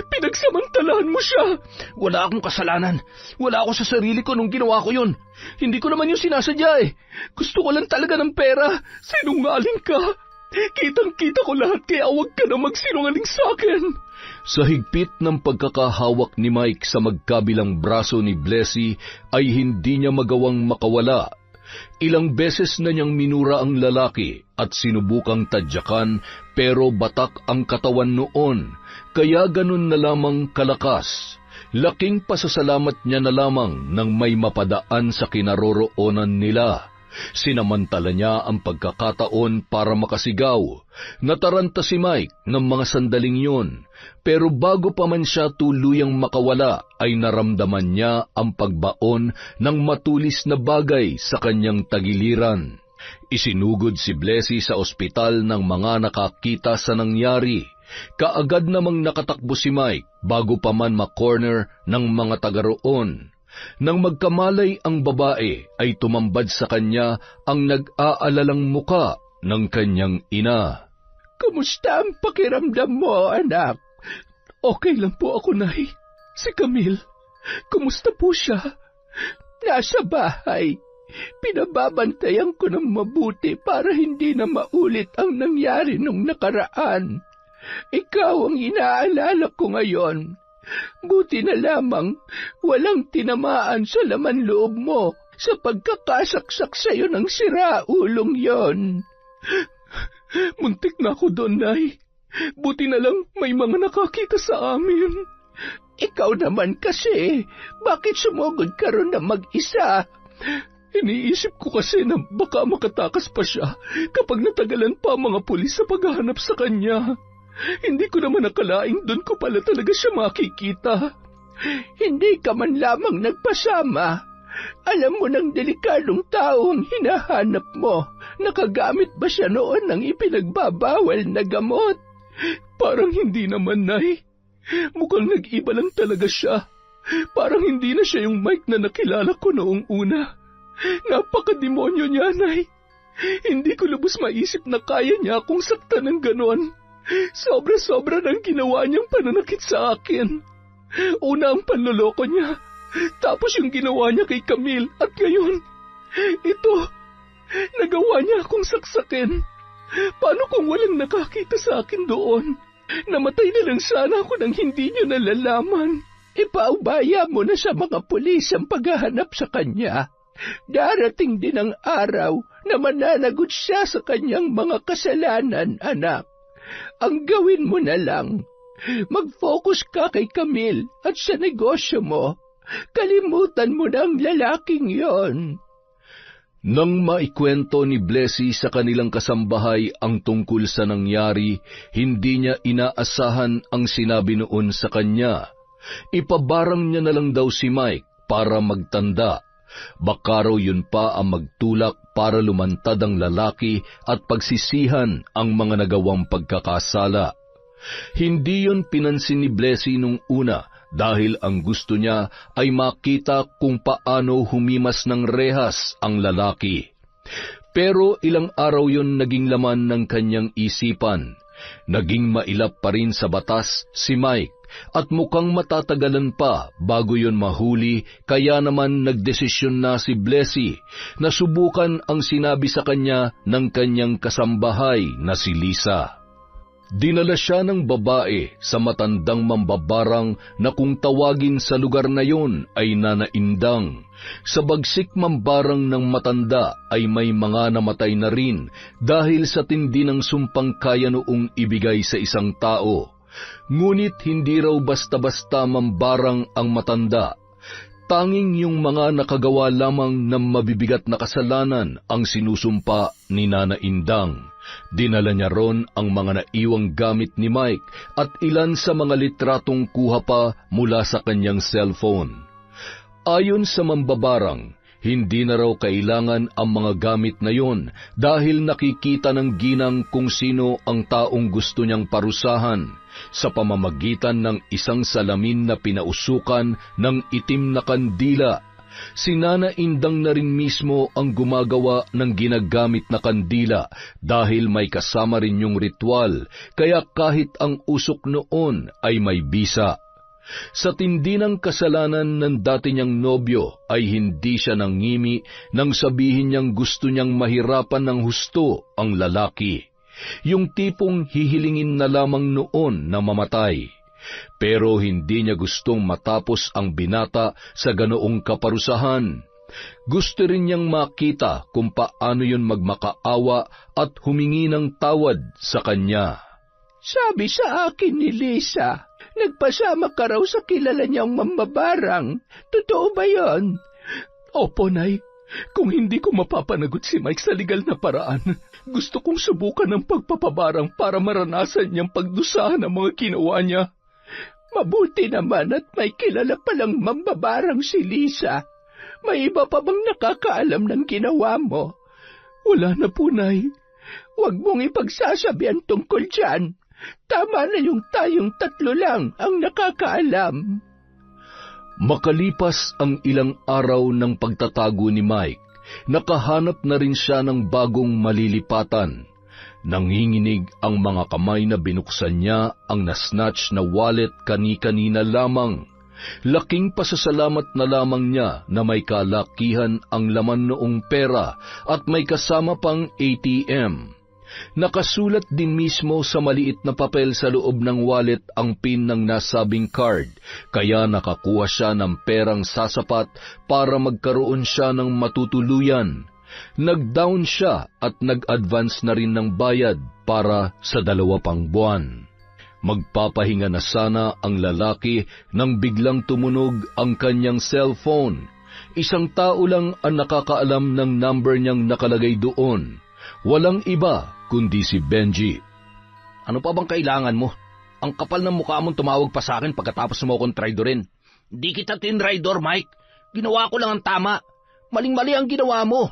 Speaker 1: Pinagsamantalahan mo siya.
Speaker 4: Wala akong kasalanan. Wala ako sa sarili ko nung ginawa ko yun. Hindi ko naman yung sinasadya eh. Gusto ko lang talaga ng pera.
Speaker 1: Sinungaling ka. Kitang-kita ko lahat, kaya huwag ka na magsinungaling sa akin.
Speaker 2: Sa higpit ng pagkakahawak ni Mike sa magkabilang braso ni Blessy ay hindi niya magawang makawala. Ilang beses na niyang minura ang lalaki at sinubukang tadyakan, pero batak ang katawan noon, kaya ganun na lamang kalakas. Laking pasasalamat niya na lamang nang may mapadaan sa kinaroroonan nila. Sinamantala niya ang pagkakataon para makasigaw. Nataranta si Mike ng mga sandaling yun, pero bago pa man siya tuluyang makawala, ay naramdaman niya ang pagbaon ng matulis na bagay sa kanyang tagiliran. Isinugod si Blessy sa ospital ng mga nakakita sa nangyari. Kaagad namang nakatakbo si Mike bago pa man ma-corner ng mga taga roon. Nang magkamalay ang babae, ay tumambad sa kanya ang nag-aalalang muka ng kanyang ina.
Speaker 1: Kamusta ang pakiramdam mo, anak? Okay lang po ako, Nay. Si Camille, kumusta po siya? Nasa bahay. Pinababantayan ko ng mabuti para hindi na maulit ang nangyari nung nakaraan. Ikaw ang inaalala ko ngayon. Buti na lamang walang tinamaan sa laman loob mo sa pagkakasaksak sa'yo ng siraulong yon. Muntik na ako doon, Nay. Buti na lang may mga nakakita sa amin. Ikaw naman kasi, bakit sumugod ka ron na mag-isa? Iniisip ko kasi na baka makatakas pa siya kapag natagalan pa ang mga pulis sa paghahanap sa kanya. Hindi ko naman nakalaing doon ko pala talaga siya makikita. Hindi ka man lamang nagpasama. Alam mo ng delikadong taong hinahanap mo. Nakagamit ba siya noon ng ipinagbabawal na gamot? Parang hindi naman, Nay. Mukhang nag-iba lang talaga siya. Parang hindi na siya yung Mike na nakilala ko noong una. Napakademonyo niya, Nay. Hindi ko lubos maisip na kaya niya akong saktan ng ganon. Sobra-sobra ng ginawa niyang pananakit sa akin. Una ang panloloko niya, tapos yung ginawa niya kay Camille, at ngayon, ito, nagawa niya akong saksakin. Paano kung walang nakakita sa akin doon? Namatay na lang sana ako nang hindi niyo nalalaman. Ipaubaya mo na sa mga pulis ang paghahanap sa kanya. Darating din ang araw na mananagot siya sa kanyang mga kasalanan, anak. Ang gawin mo na lang, mag-focus ka kay Camille at sa negosyo mo. Kalimutan mo na ang lalaking yon.
Speaker 2: Nang maikwento ni Blessy sa kanilang kasambahay ang tungkol sa nangyari, hindi niya inaasahan ang sinabi noon sa kanya. Ipabarang niya na lang daw si Mike para magtanda. Baka raw yun pa ang magtulak para lumantad ang lalaki at pagsisihan ang mga nagawang pagkakasala. Hindi yun pinansin ni Blessy nung una dahil ang gusto niya ay makita kung paano humimas ng rehas ang lalaki. Pero ilang araw yun naging laman ng kanyang isipan. Naging mailap pa rin sa batas si Mike at mukhang matatagalan pa bago yon mahuli, kaya naman nagdesisyon na si Blessy na subukan ang sinabi sa kanya ng kanyang kasambahay na si Lisa. Dinala siya ng babae sa matandang mambabarang na kung tawagin sa lugar na yon ay Nana Indang. Sa bagsik mambarang ng matanda ay may mga namatay na rin dahil sa tindi ng sumpang kaya noong ibigay sa isang tao. Ngunit hindi raw basta-basta mambarang ang matanda. Tanging yung mga nakagawa lamang ng mabibigat na kasalanan ang sinusumpa ni Nana Indang. Dinala niya ron ang mga naiwang gamit ni Mike at ilan sa mga litratong kuha pa mula sa kanyang cellphone. Ayon sa mambabarang, hindi na raw kailangan ang mga gamit na yon dahil nakikita ng ginang kung sino ang taong gusto niyang parusahan sa pamamagitan ng isang salamin na pinausukan ng itim na kandila. Si Nana Indang na rin mismo ang gumagawa ng ginagamit na kandila dahil may kasama rin yung ritual, kaya kahit ang usok noon ay may bisa. Sa tindi ng kasalanan ng dati niyang nobyo ay hindi siya nangimi nang sabihin niyang gusto niyang mahirapan ng husto ang lalaki. Yung tipong hihilingin na lamang noon na mamatay. Pero hindi niya gustong matapos ang binata sa ganoong kaparusahan. Gusto rin niyang makita kung paano yun magmakaawa at humingi ng tawad sa kanya.
Speaker 5: Sabi sa akin ni Lisa, nagpasama ka raw sa kilala niyang mambabarang. Totoo ba yon?
Speaker 3: Opo, Nay. Kung hindi ko mapapanagot si Mike sa legal na paraan, gusto kong subukan ng pagpapabarang para maranasan niyang pagdusahan ang mga ginawa niya.
Speaker 5: Mabuti naman at may kilala palang mambabarang si Lisa. May iba pa bang nakakaalam ng ginawa mo?
Speaker 3: Wala na po, Nay.
Speaker 5: Huwag mong ipagsasabihan tungkol dyan. Tama na yung tayong tatlo lang ang nakakaalam.
Speaker 2: Makalipas ang ilang araw ng pagtatago ni Mike, nakahanap na rin siya ng bagong malilipatan. Nanginginig ang mga kamay na binuksan niya ang nasnatch na wallet kani-kanina lamang. Laking pasasalamat na lamang niya na may kalakihan ang laman noong pera at may kasama pang ATM. Nakasulat din mismo sa maliit na papel sa loob ng wallet ang PIN ng nasabing card, kaya nakakuha siya ng perang sasapat para magkaroon siya ng matutuluyan. Nag-down siya at nag-advance na rin ng bayad para sa 2 pang buwan. Magpapahinga na sana ang lalaki nang biglang tumunog ang kanyang cellphone. Isang tao lang ang nakakaalam ng number niyang nakalagay doon. Walang iba kundi si Benji.
Speaker 4: Ano pa bang kailangan mo? Ang kapal ng mukha mong tumawag pa sa akin pagkatapos mo akong traidorin. Hindi kita tinraidor, Mike. Ginawa ko lang ang tama. Maling-mali ang ginawa mo.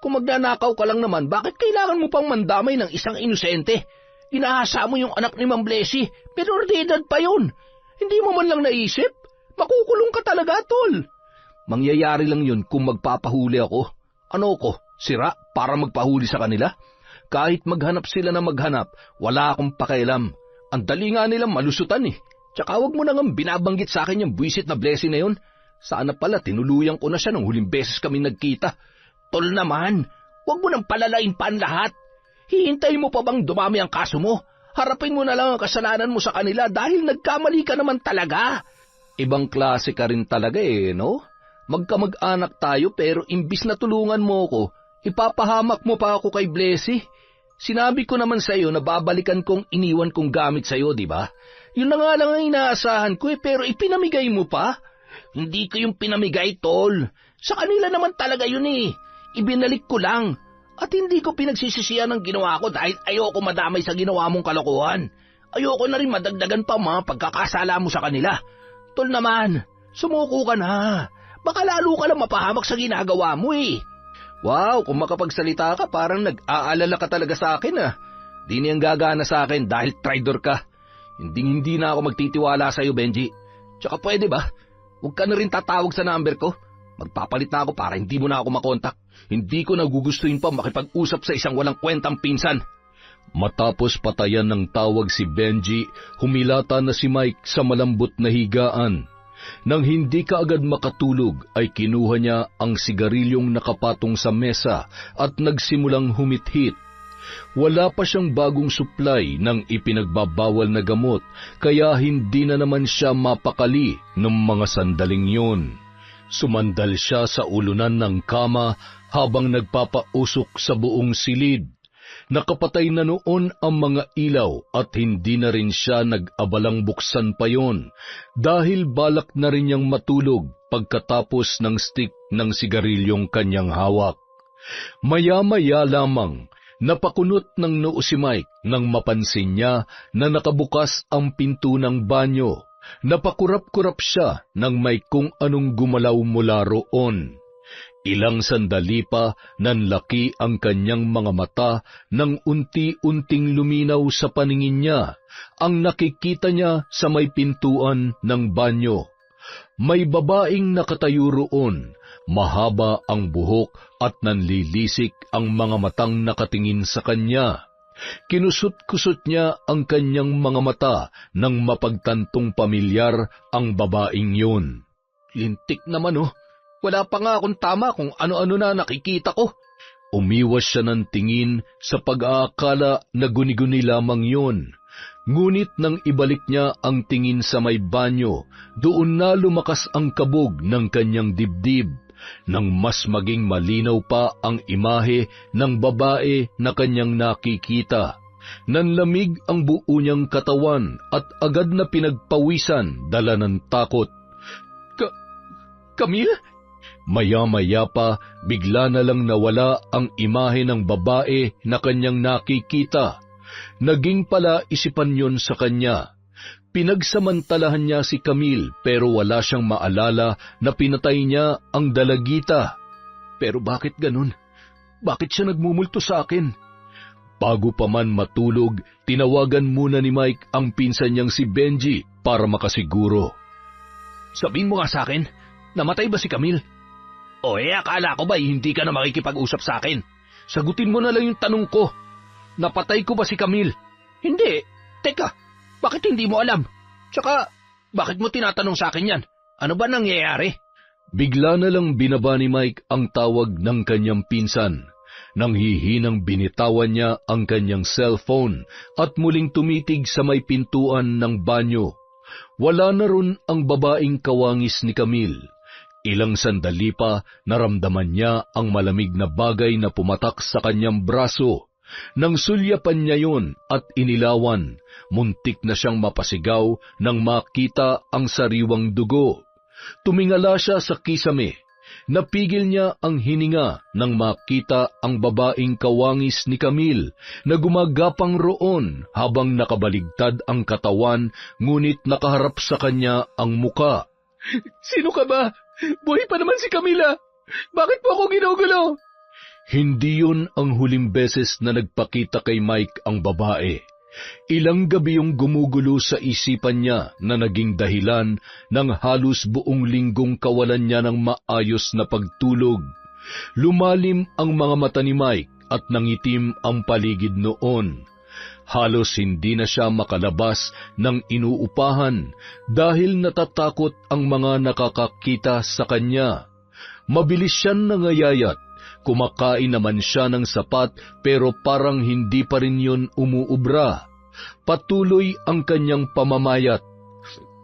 Speaker 4: Kung magnanakaw ka lang naman, bakit kailangan mo pang mandamay ng isang inosente? Inahasa mo yung anak ni Ma'am Blessy, pero redad pa yun. Hindi mo man lang naisip? Makukulong ka talaga, tol. Mangyayari lang yun kung magpapahuli ako. Ano ko, sira para magpahuli sa kanila? Kahit maghanap sila na maghanap, wala akong pakialam. Ang dali nga nilang malusutan eh. Tsaka wag mo nang binabanggit sa akin yung buwisit na Blessy na yun. Sana pala tinuluyan ko na siya nung huling beses kami nagkita. Tol naman, wag mo nang palalain pa ang lahat. Hihintay mo pa bang dumami ang kaso mo? Harapin mo na lang ang kasalanan mo sa kanila dahil nagkamali ka naman talaga. Ibang klase ka rin talaga eh, no? Magkamag-anak tayo pero imbis na tulungan mo ko, ipapahamak mo pa ako kay Blessy. Sinabi ko naman sa iyo na babalikan kong iniwan kong gamit sa iyo, di ba? Yun na nga lang ang inaasahan ko pero ipinamigay mo pa. Hindi ko yung pinamigay, tol. Sa kanila naman talaga yun eh. Ibinalik ko lang. At hindi ko pinagsisisihan ng ginawa ko dahil ayoko madamay sa ginawa mong kalokohan. Ayoko na rin madagdagan pa mga pagkakasala mo sa kanila. Tol naman, sumuko ka na. Baka lalo ka lang mapahamak sa ginagawa mo eh. Wow, kung makapagsalita ka, parang nag-aalala ka talaga sa akin ah. Di niyang gagana sa akin dahil traitor ka. Hindi na ako magtitiwala sa iyo, Benji. Tsaka pwede ba? Huwag ka na rin tatawag sa number ko. Magpapalit na ako para hindi mo na ako makontak. Hindi ko nagugustuhin pa makipag-usap sa isang walang kwentang pinsan.
Speaker 2: Matapos patayan ng tawag si Benji, humilata na si Mike sa malambot na higaan. Nang hindi kaagad makatulog ay kinuha niya ang sigarilyong nakapatong sa mesa at nagsimulang humithit. Wala pa siyang bagong supply ng ipinagbabawal na gamot, kaya hindi na naman siya mapakali ng mga sandaling yun. Sumandal siya sa ulunan ng kama habang nagpapausok sa buong silid. Nakapatay na noon ang mga ilaw at hindi na rin siya nag-abalang buksan pa yon dahil balak na rin niyang matulog pagkatapos ng stick ng sigarilyong kanyang hawak. Maya-maya lamang, napakunot ng noo si Mike nang mapansin niya na nakabukas ang pinto ng banyo. Napakurap-kurap siya nang may kung anong gumalaw mula roon. Ilang sandali pa nanlaki ang kanyang mga mata nang unti-unting luminaw sa paningin niya ang nakikita niya sa may pintuan ng banyo. May babaeng nakatayo roon, mahaba ang buhok at nanlilisik ang mga matang nakatingin sa kanya. Kinusot-kusot niya ang kanyang mga mata nang mapagtantong pamilyar ang babaeng yun.
Speaker 4: Lintik naman oh. Wala pa nga akong tama kung ano-ano na nakikita ko.
Speaker 2: Umiwas siya ng tingin sa pag-aakala na guni-guni lamang yun. Ngunit nang ibalik niya ang tingin sa may banyo, doon na lumakas ang kabog ng kanyang dibdib, nang mas maging malinaw pa ang imahe ng babae na kanyang nakikita. Nanlamig ang buo niyang katawan at agad na pinagpawisan dala ng takot.
Speaker 3: Camille?
Speaker 2: Maya-maya pa, bigla na lang nawala ang imahe ng babae na kanyang nakikita. Naging pala isipan yun sa kanya. Pinagsamantalahan niya si Camille pero wala siyang maalala na pinatay niya ang dalagita.
Speaker 3: Pero bakit ganun? Bakit siya nagmumulto sa akin?
Speaker 2: Bago pa man matulog, tinawagan muna ni Mike ang pinsan niyang si Benji para makasiguro.
Speaker 3: Sabihin mo nga sa akin, namatay ba si Camille?
Speaker 4: O akala ko ba hindi ka na makikipag-usap sa akin?
Speaker 3: Sagutin mo na lang yung tanong ko. Napatay ko ba si Camille?
Speaker 4: Hindi. Teka, bakit hindi mo alam? Tsaka, bakit mo tinatanong sa akin yan? Ano ba nangyayari?
Speaker 2: Bigla na lang binaba ni Mike ang tawag ng kanyang pinsan. Nang hihinang binitawan niya ang kanyang cellphone at muling tumitig sa may pintuan ng banyo. Wala na ron ang babaeng kawangis ni Camille. Ilang sandali pa, naramdaman niya ang malamig na bagay na pumatak sa kanyang braso. Nang sulyapan niya yon at inilawan, muntik na siyang mapasigaw nang makita ang sariwang dugo. Tumingala siya sa kisame. Napigil niya ang hininga nang makita ang babaeng kawangis ni Camille na gumagapang roon habang nakabaligtad ang katawan ngunit nakaharap sa kanya ang muka.
Speaker 3: Sino ka ba? Buhay pa naman si Camila. Bakit po ako ginugulo?
Speaker 2: Hindi yun ang huling beses na nagpakita kay Mike ang babae. Ilang gabi yung gumugulo sa isipan niya na naging dahilan ng halos buong linggong kawalan niya ng maayos na pagtulog. Lumalim ang mga mata ni Mike at nangitim ang paligid noon. Halos hindi na siya makalabas ng inuupahan dahil natatakot ang mga nakakakita sa kanya. Mabilis siyang nangayayat, kumakain naman siya ng sapat pero parang hindi pa rin yun umuubra. Patuloy ang kanyang pamamayat.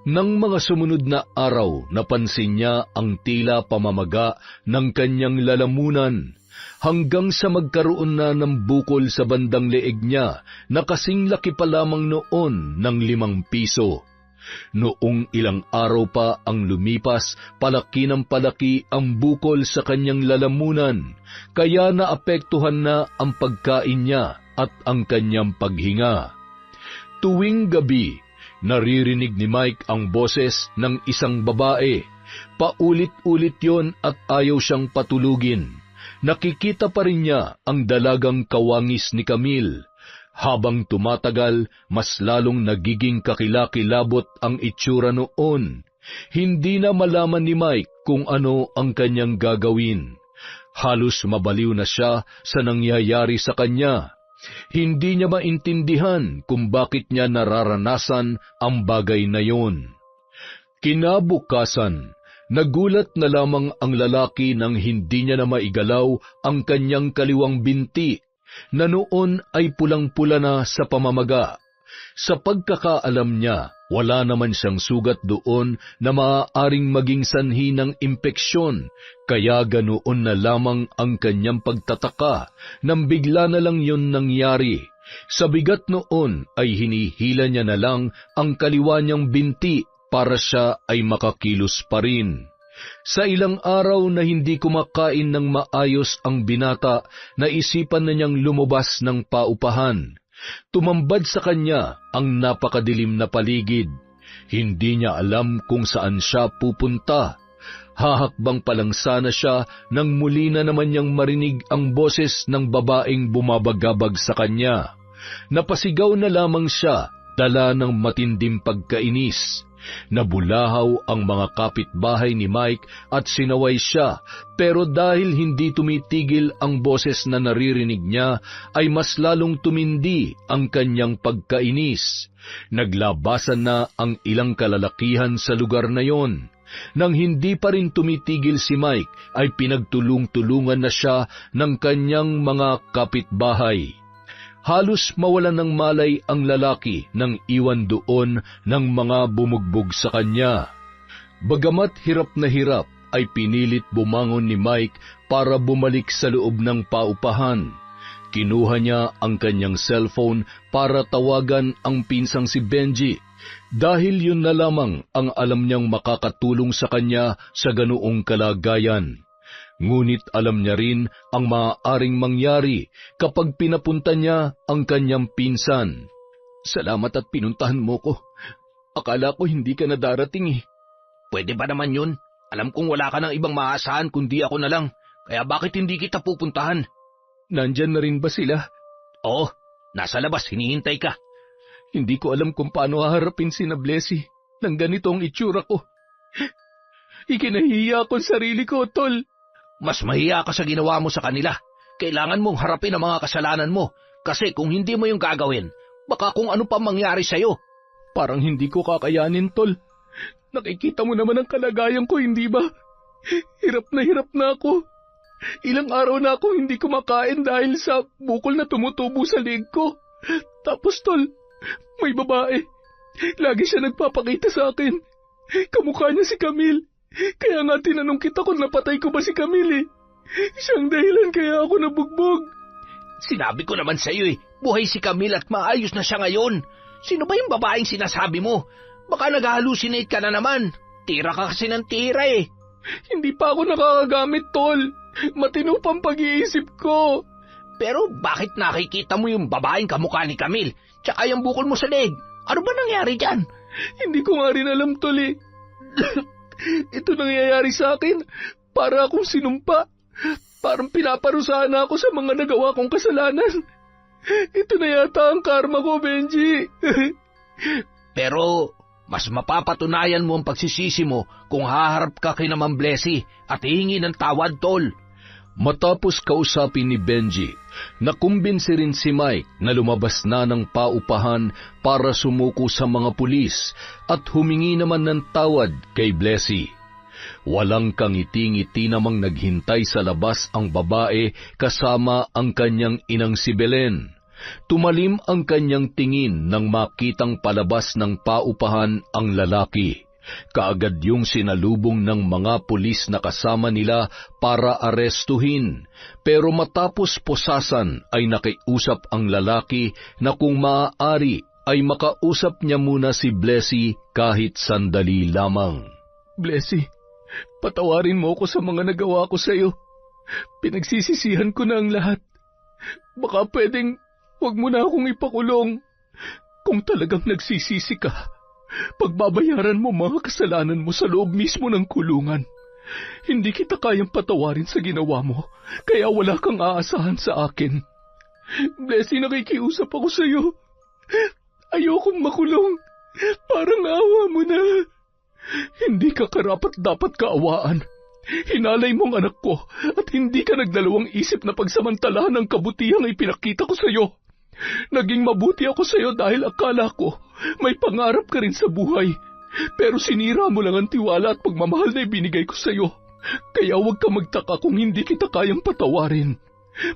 Speaker 2: Nang mga sumunod na araw, napansin niya ang tila pamamaga ng kanyang lalamunan. Hanggang sa magkaroon na ng bukol sa bandang leeg niya na kasing laki pa lamang noon ng 5 piso. Noong ilang araw pa ang lumipas, palaki ng palaki ang bukol sa kanyang lalamunan, kaya naapektuhan na ang pagkain niya at ang kanyang paghinga. Tuwing gabi, naririnig ni Mike ang boses ng isang babae. Paulit-ulit yon at ayaw siyang patulugin. Nakikita pa rin niya ang dalagang kawangis ni Camille. Habang tumatagal, mas lalong nagiging kakilakilabot ang itsura noon. Hindi na malaman ni Mike kung ano ang kanyang gagawin. Halos mabaliw na siya sa nangyayari sa kanya. Hindi niya maintindihan kung bakit niya nararanasan ang bagay na yun. Kinabukasan, nagulat na lamang ang lalaki nang hindi niya na maigalaw ang kanyang kaliwang binti, na noon ay pulang-pula na sa pamamaga. Sa pagkakaalam niya, wala naman siyang sugat doon na maaaring maging sanhi ng impeksyon, kaya ganoon na lamang ang kanyang pagtataka nang bigla na lang yun nangyari. Sa bigat noon ay hinihila niya na lang ang kaliwa niyang binti para siya ay makakilos pa rin. Sa ilang araw na hindi kumakain ng maayos ang binata, naisipan na niyang lumabas ng paupahan. Tumambad sa kanya ang napakadilim na paligid. Hindi niya alam kung saan siya pupunta. Hahakbang pa lang sana siya nang muli na naman niyang marinig ang boses ng babaeng bumabagabag sa kanya. Napasigaw na lamang siya, dala ng matinding pagkainis. Nabulahaw ang mga kapitbahay ni Mike at sinaway siya, pero dahil hindi tumitigil ang boses na naririnig niya, ay mas lalong tumindi ang kanyang pagkainis. Naglabasan na ang ilang kalalakihan sa lugar na yon. Nang hindi pa rin tumitigil si Mike, ay pinagtulong-tulungan na siya ng kanyang mga kapitbahay. Halos mawalan ng malay ang lalaki nang iwan doon ng mga bumugbog sa kanya. Bagamat hirap na hirap, ay pinilit bumangon ni Mike para bumalik sa loob ng paupahan. Kinuha niya ang kanyang cellphone para tawagan ang pinsang si Benji, dahil yun na lamang ang alam niyang makakatulong sa kanya sa ganoong kalagayan. Ngunit alam niya rin ang maaaring mangyari kapag pinapunta niya ang kanyang pinsan.
Speaker 3: Salamat at pinuntahan mo ko. Akala ko hindi ka na darating eh.
Speaker 4: Pwede ba naman yun? Alam kong wala ka ng ibang maasahan kundi ako na lang. Kaya bakit hindi kita pupuntahan?
Speaker 3: Nandyan na rin ba sila?
Speaker 4: Oo, nasa labas, hinihintay ka.
Speaker 3: Hindi ko alam kung paano haharapin si Blessy nang ganito ang itsura ko. Ikinahiya ko ang sarili ko, Tol.
Speaker 4: Mas mahiya ka sa ginawa mo sa kanila. Kailangan mong harapin ang mga kasalanan mo, kasi kung hindi mo yung gagawin, baka kung ano pa mangyari sa'yo.
Speaker 3: Parang hindi ko kakayanin, Tol. Nakikita mo naman ang kalagayan ko, hindi ba? Hirap na ako. Ilang araw na akong hindi kumakain dahil sa bukol na tumutubo sa leg ko. Tapos, Tol, may babae. Lagi siya nagpapakita sa akin. Kamukha niya si Camille. Kaya nga tinanong kita kung napatay ko ba si Camille eh. Siyang dahilan kaya ako nabugbog.
Speaker 4: Sinabi ko naman sa iyo buhay si Camille at maayos na siya ngayon. Sino ba yung babaeng sinasabi mo? Baka nag-hallucinate ka na naman. Tira ka kasi ng tira eh.
Speaker 3: Hindi pa ako nakakagamit, Tol. Matino pang pag-iisip ko.
Speaker 4: Pero bakit nakikita mo yung babaeng kamukha ni Camille, tsaka yung bukol mo sa leg? Ano ba nangyari dyan?
Speaker 3: Hindi ko nga rin alam, Tol eh. Ito nangyayari sa akin, para akong sinumpa. Parang pinaparusahan ako sa mga nagawa kong kasalanan. Ito na yata ang karma ko, Benji.
Speaker 4: Pero mas mapapatunayan mo ang pagsisisi mo kung haharap ka kay Ma'am Blessy at hihingi ng tawad, Tol.
Speaker 2: Matapos kausapin ni Benji, nakumbinsi rin si Mike na lumabas na ng paupahan para sumuko sa mga pulis at humingi naman ng tawad kay Blessy. Walang kangiti-ngiti namang naghintay sa labas ang babae kasama ang kanyang inang si Belen. Tumalim ang kanyang tingin nang makitang palabas ng paupahan ang lalaki. Kaagad yung sinalubong ng mga pulis na kasama nila para arestuhin, pero matapos pusasan ay nakiusap ang lalaki na kung maaari ay makausap niya muna si Blessy kahit sandali lamang.
Speaker 3: Blessy, patawarin mo ko sa mga nagawa ko sa iyo. Pinagsisisihan ko na ang lahat. Baka pwedeng huwag mo na akong ipakulong. Kung talagang nagsisisi ka, pagbabayaran mo mga kasalanan mo sa loob mismo ng kulungan. Hindi kita kayang patawarin sa ginawa mo, kaya wala kang aasahan sa akin. Blessy, nakikiusap ako sa iyo. Ayokong makulong. Parang awa mo na. Hindi ka karapat-dapat kaawaan. Hinalay mo ang anak ko at hindi ka nagdalawang isip na pagsamantalahan ng kabutihang ipinakita ko sa iyo. Naging mabuti ako sa iyo dahil akala ko may pangarap ka rin sa buhay. Pero sinira mo lang ang tiwala at pagmamahal na ibinigay ko sa iyo. Kaya huwag ka magtaka kung hindi kita kayang patawarin.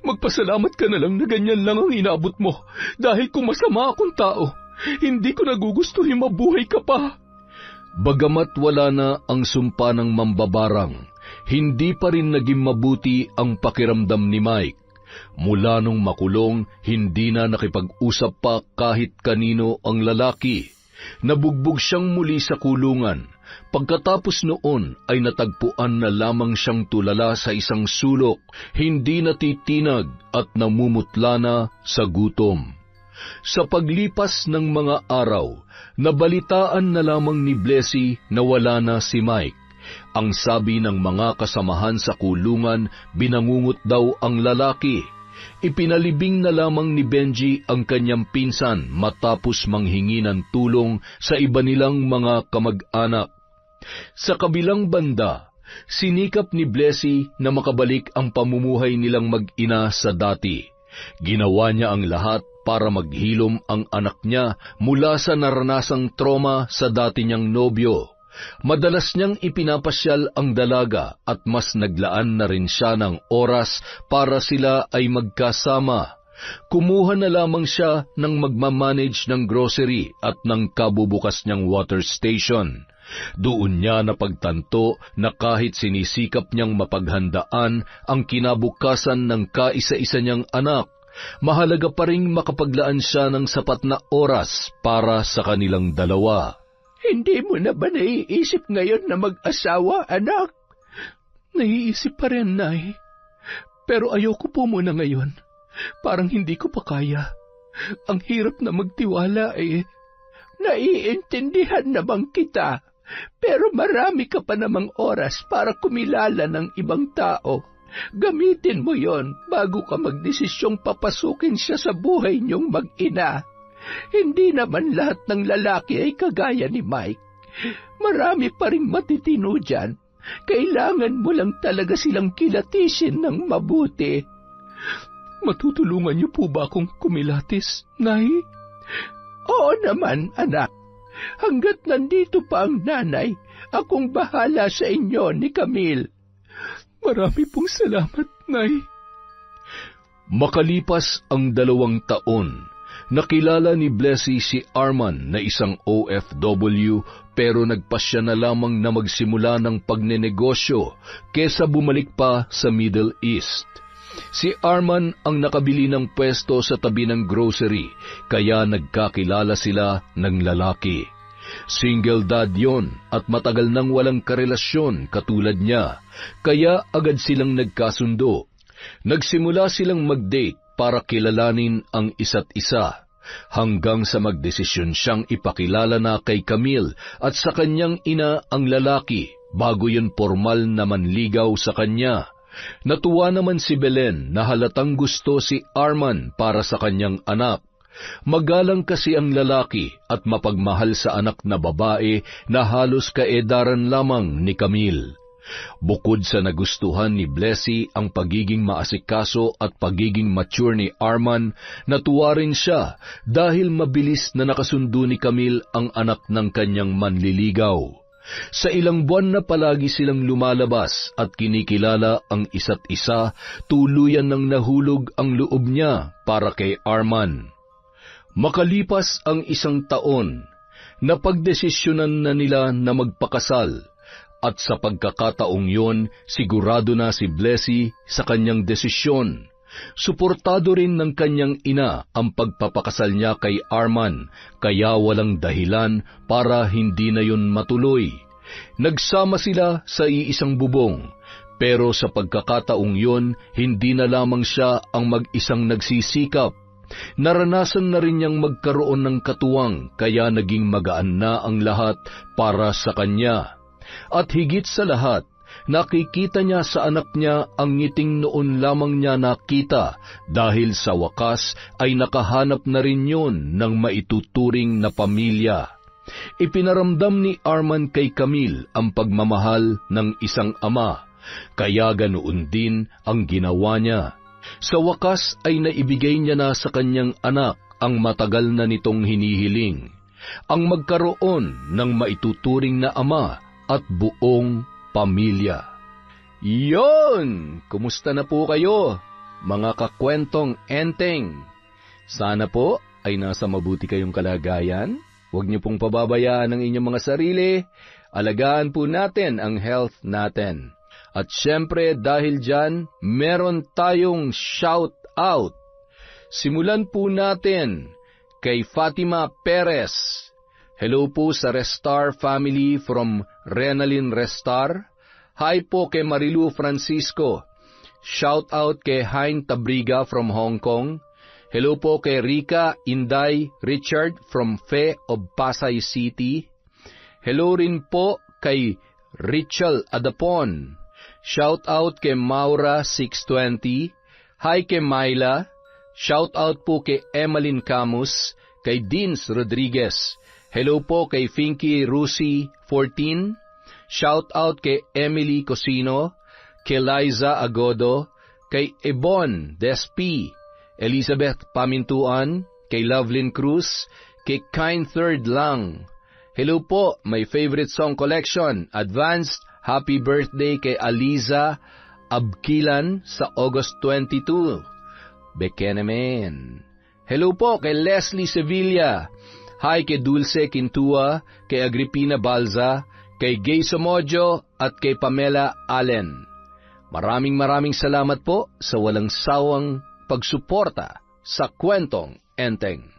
Speaker 3: Magpasalamat ka na lang na ganyan lang ang inabot mo. Dahil kung masama akong tao, hindi ko nagugustuhin mabuhay ka pa.
Speaker 2: Bagamat wala na ang sumpa ng mambabarang, hindi pa rin naging mabuti ang pakiramdam ni Mike. Mula nung makulong, hindi na nakipag-usap pa kahit kanino ang lalaki. Nabugbog siyang muli sa kulungan. Pagkatapos noon ay natagpuan na lamang siyang tulala sa isang sulok, hindi natitinag at namumutla na sa gutom. Sa paglipas ng mga araw, nabalitaan na lamang ni Blessy na wala na si Mike. Ang sabi ng mga kasamahan sa kulungan, binangungot daw ang lalaki. Ipinalibing na lamang ni Benji ang kanyang pinsan matapos manghingi ng tulong sa iba nilang mga kamag-anak. Sa kabilang banda, sinikap ni Blessy na makabalik ang pamumuhay nilang mag-ina sa dati. Ginawa niya ang lahat para maghilom ang anak niya mula sa naranasang trauma sa dati niyang nobyo. Madalas niyang ipinapasyal ang dalaga at mas naglaan na rin siya ng oras para sila ay magkasama. Kumuha na lamang siya ng magmamanage ng grocery at ng kabubukas niyang water station. Doon niya napagtanto na kahit sinisikap niyang mapaghandaan ang kinabukasan ng kaisa-isa niyang anak, mahalaga pa ring makapaglaan siya ng sapat na oras para sa kanilang dalawa.
Speaker 3: Hindi mo na ba naiisip ngayon na mag-asawa, anak? Naiisip pa rin, Nay. Pero ayoko po muna ngayon. Parang hindi ko pa kaya. Ang hirap na magtiwala eh. Naiintindihan naman kita. Pero marami ka pa namang oras para kumilala ng ibang tao. Gamitin mo yon bago ka magdesisyong papasukin siya sa buhay niyong mag-ina. Hindi naman lahat ng lalaki ay kagaya ni Mike. Marami pa ring matitino dyan. Kailangan mo lang talaga silang kilatisin ng mabuti. Matutulungan niyo po ba akong kumilatis, Nay? Oo naman, anak. Hanggat nandito pa ang nanay, akong bahala sa inyo ni Camille. Marami pong salamat, Nay.
Speaker 2: Makalipas ang 2 taon, nakilala ni Blessy si Arman na isang OFW pero nagpasya na lamang na magsimula ng pagnenegosyo kesa bumalik pa sa Middle East. Si Arman ang nakabili ng pwesto sa tabi ng grocery kaya nagkakilala sila ng lalaki. Single dad yon at matagal nang walang karelasyon katulad niya, kaya agad silang nagkasundo. Nagsimula silang mag-date para kilalanin ang isa't isa, hanggang sa magdesisyon siyang ipakilala na kay Camille at sa kanyang ina ang lalaki bago yun formal na manligaw sa kanya. Natuwa naman si Belen na halatang gusto si Arman para sa kanyang anak. Magalang kasi ang lalaki at mapagmahal sa anak na babae na halos kaedaran lamang ni Camille. Bukod sa nagustuhan ni Blessy ang pagiging maasikaso at pagiging mature ni Arman, natuwa rin siya dahil mabilis na nakasundo ni Camille ang anak ng kanyang manliligaw. Sa ilang buwan na palagi silang lumalabas at kinikilala ang isa't isa, tuluyan ng nahulog ang loob niya para kay Arman. Makalipas ang 1 taon, napagdesisyonan na nila na magpakasal. At sa pagkakataong yon, sigurado na si Blessy sa kanyang desisyon. Suportado rin ng kanyang ina ang pagpapakasal niya kay Arman, kaya walang dahilan para hindi na yun matuloy. Nagsama sila sa iisang bubong, pero sa pagkakataong yon, hindi na lamang siya ang mag-isang nagsisikap. Naranasan na rin niyang magkaroon ng katuwang, kaya naging magaan na ang lahat para sa kanya. At higit sa lahat, nakikita niya sa anak niya ang ngiting noon lamang niya nakita dahil sa wakas ay nakahanap na rin yun ng maituturing na pamilya. Ipinaramdam ni Arman kay Camille ang pagmamahal ng isang ama, kaya ganoon din ang ginawa niya. Sa wakas ay naibigay niya na sa kanyang anak ang matagal na nitong hinihiling, ang magkaroon ng maituturing na ama at buong pamilya. Yon! Kumusta na po kayo, mga kakwentong enteng? Sana po ay nasa mabuti kayong kalagayan. Huwag niyo pong pababayaan ang inyong mga sarili. Alagaan po natin ang health natin. At syempre dahil dyan, meron tayong shout out. Simulan po natin kay Fatima Perez. Hello po sa Restar family from Renalyn Restar. Hi po kay Marilu Francisco. Shout out kay Hein Tabriga from Hong Kong. Hello po kay Rika Inday Richard from Fe of Pasay City. Hello rin po kay Richel Adapon. Shout out kay Maura 620. Hi kay Myla. Shout out po kay Emeline Camus, kay Dins Rodriguez. Hello po kay Finky Rusi 14. Shout out kay Emily Cosino, kay Liza Agodo, kay Ebon Despi, Elizabeth Pamintuan, kay Lovelyn Cruz, kay Kind Third Lang. Hello po, my favorite song collection, advanced happy birthday kay Aliza Abkilan sa August 22. Bekenemen. Hello po kay Leslie Sevilla. Hi kay Dulce Quintua, kay Agripina Balza, kay Gay Somojo at kay Pamela Allen. Maraming salamat po sa walang sawang pagsuporta sa Kwentong Enteng.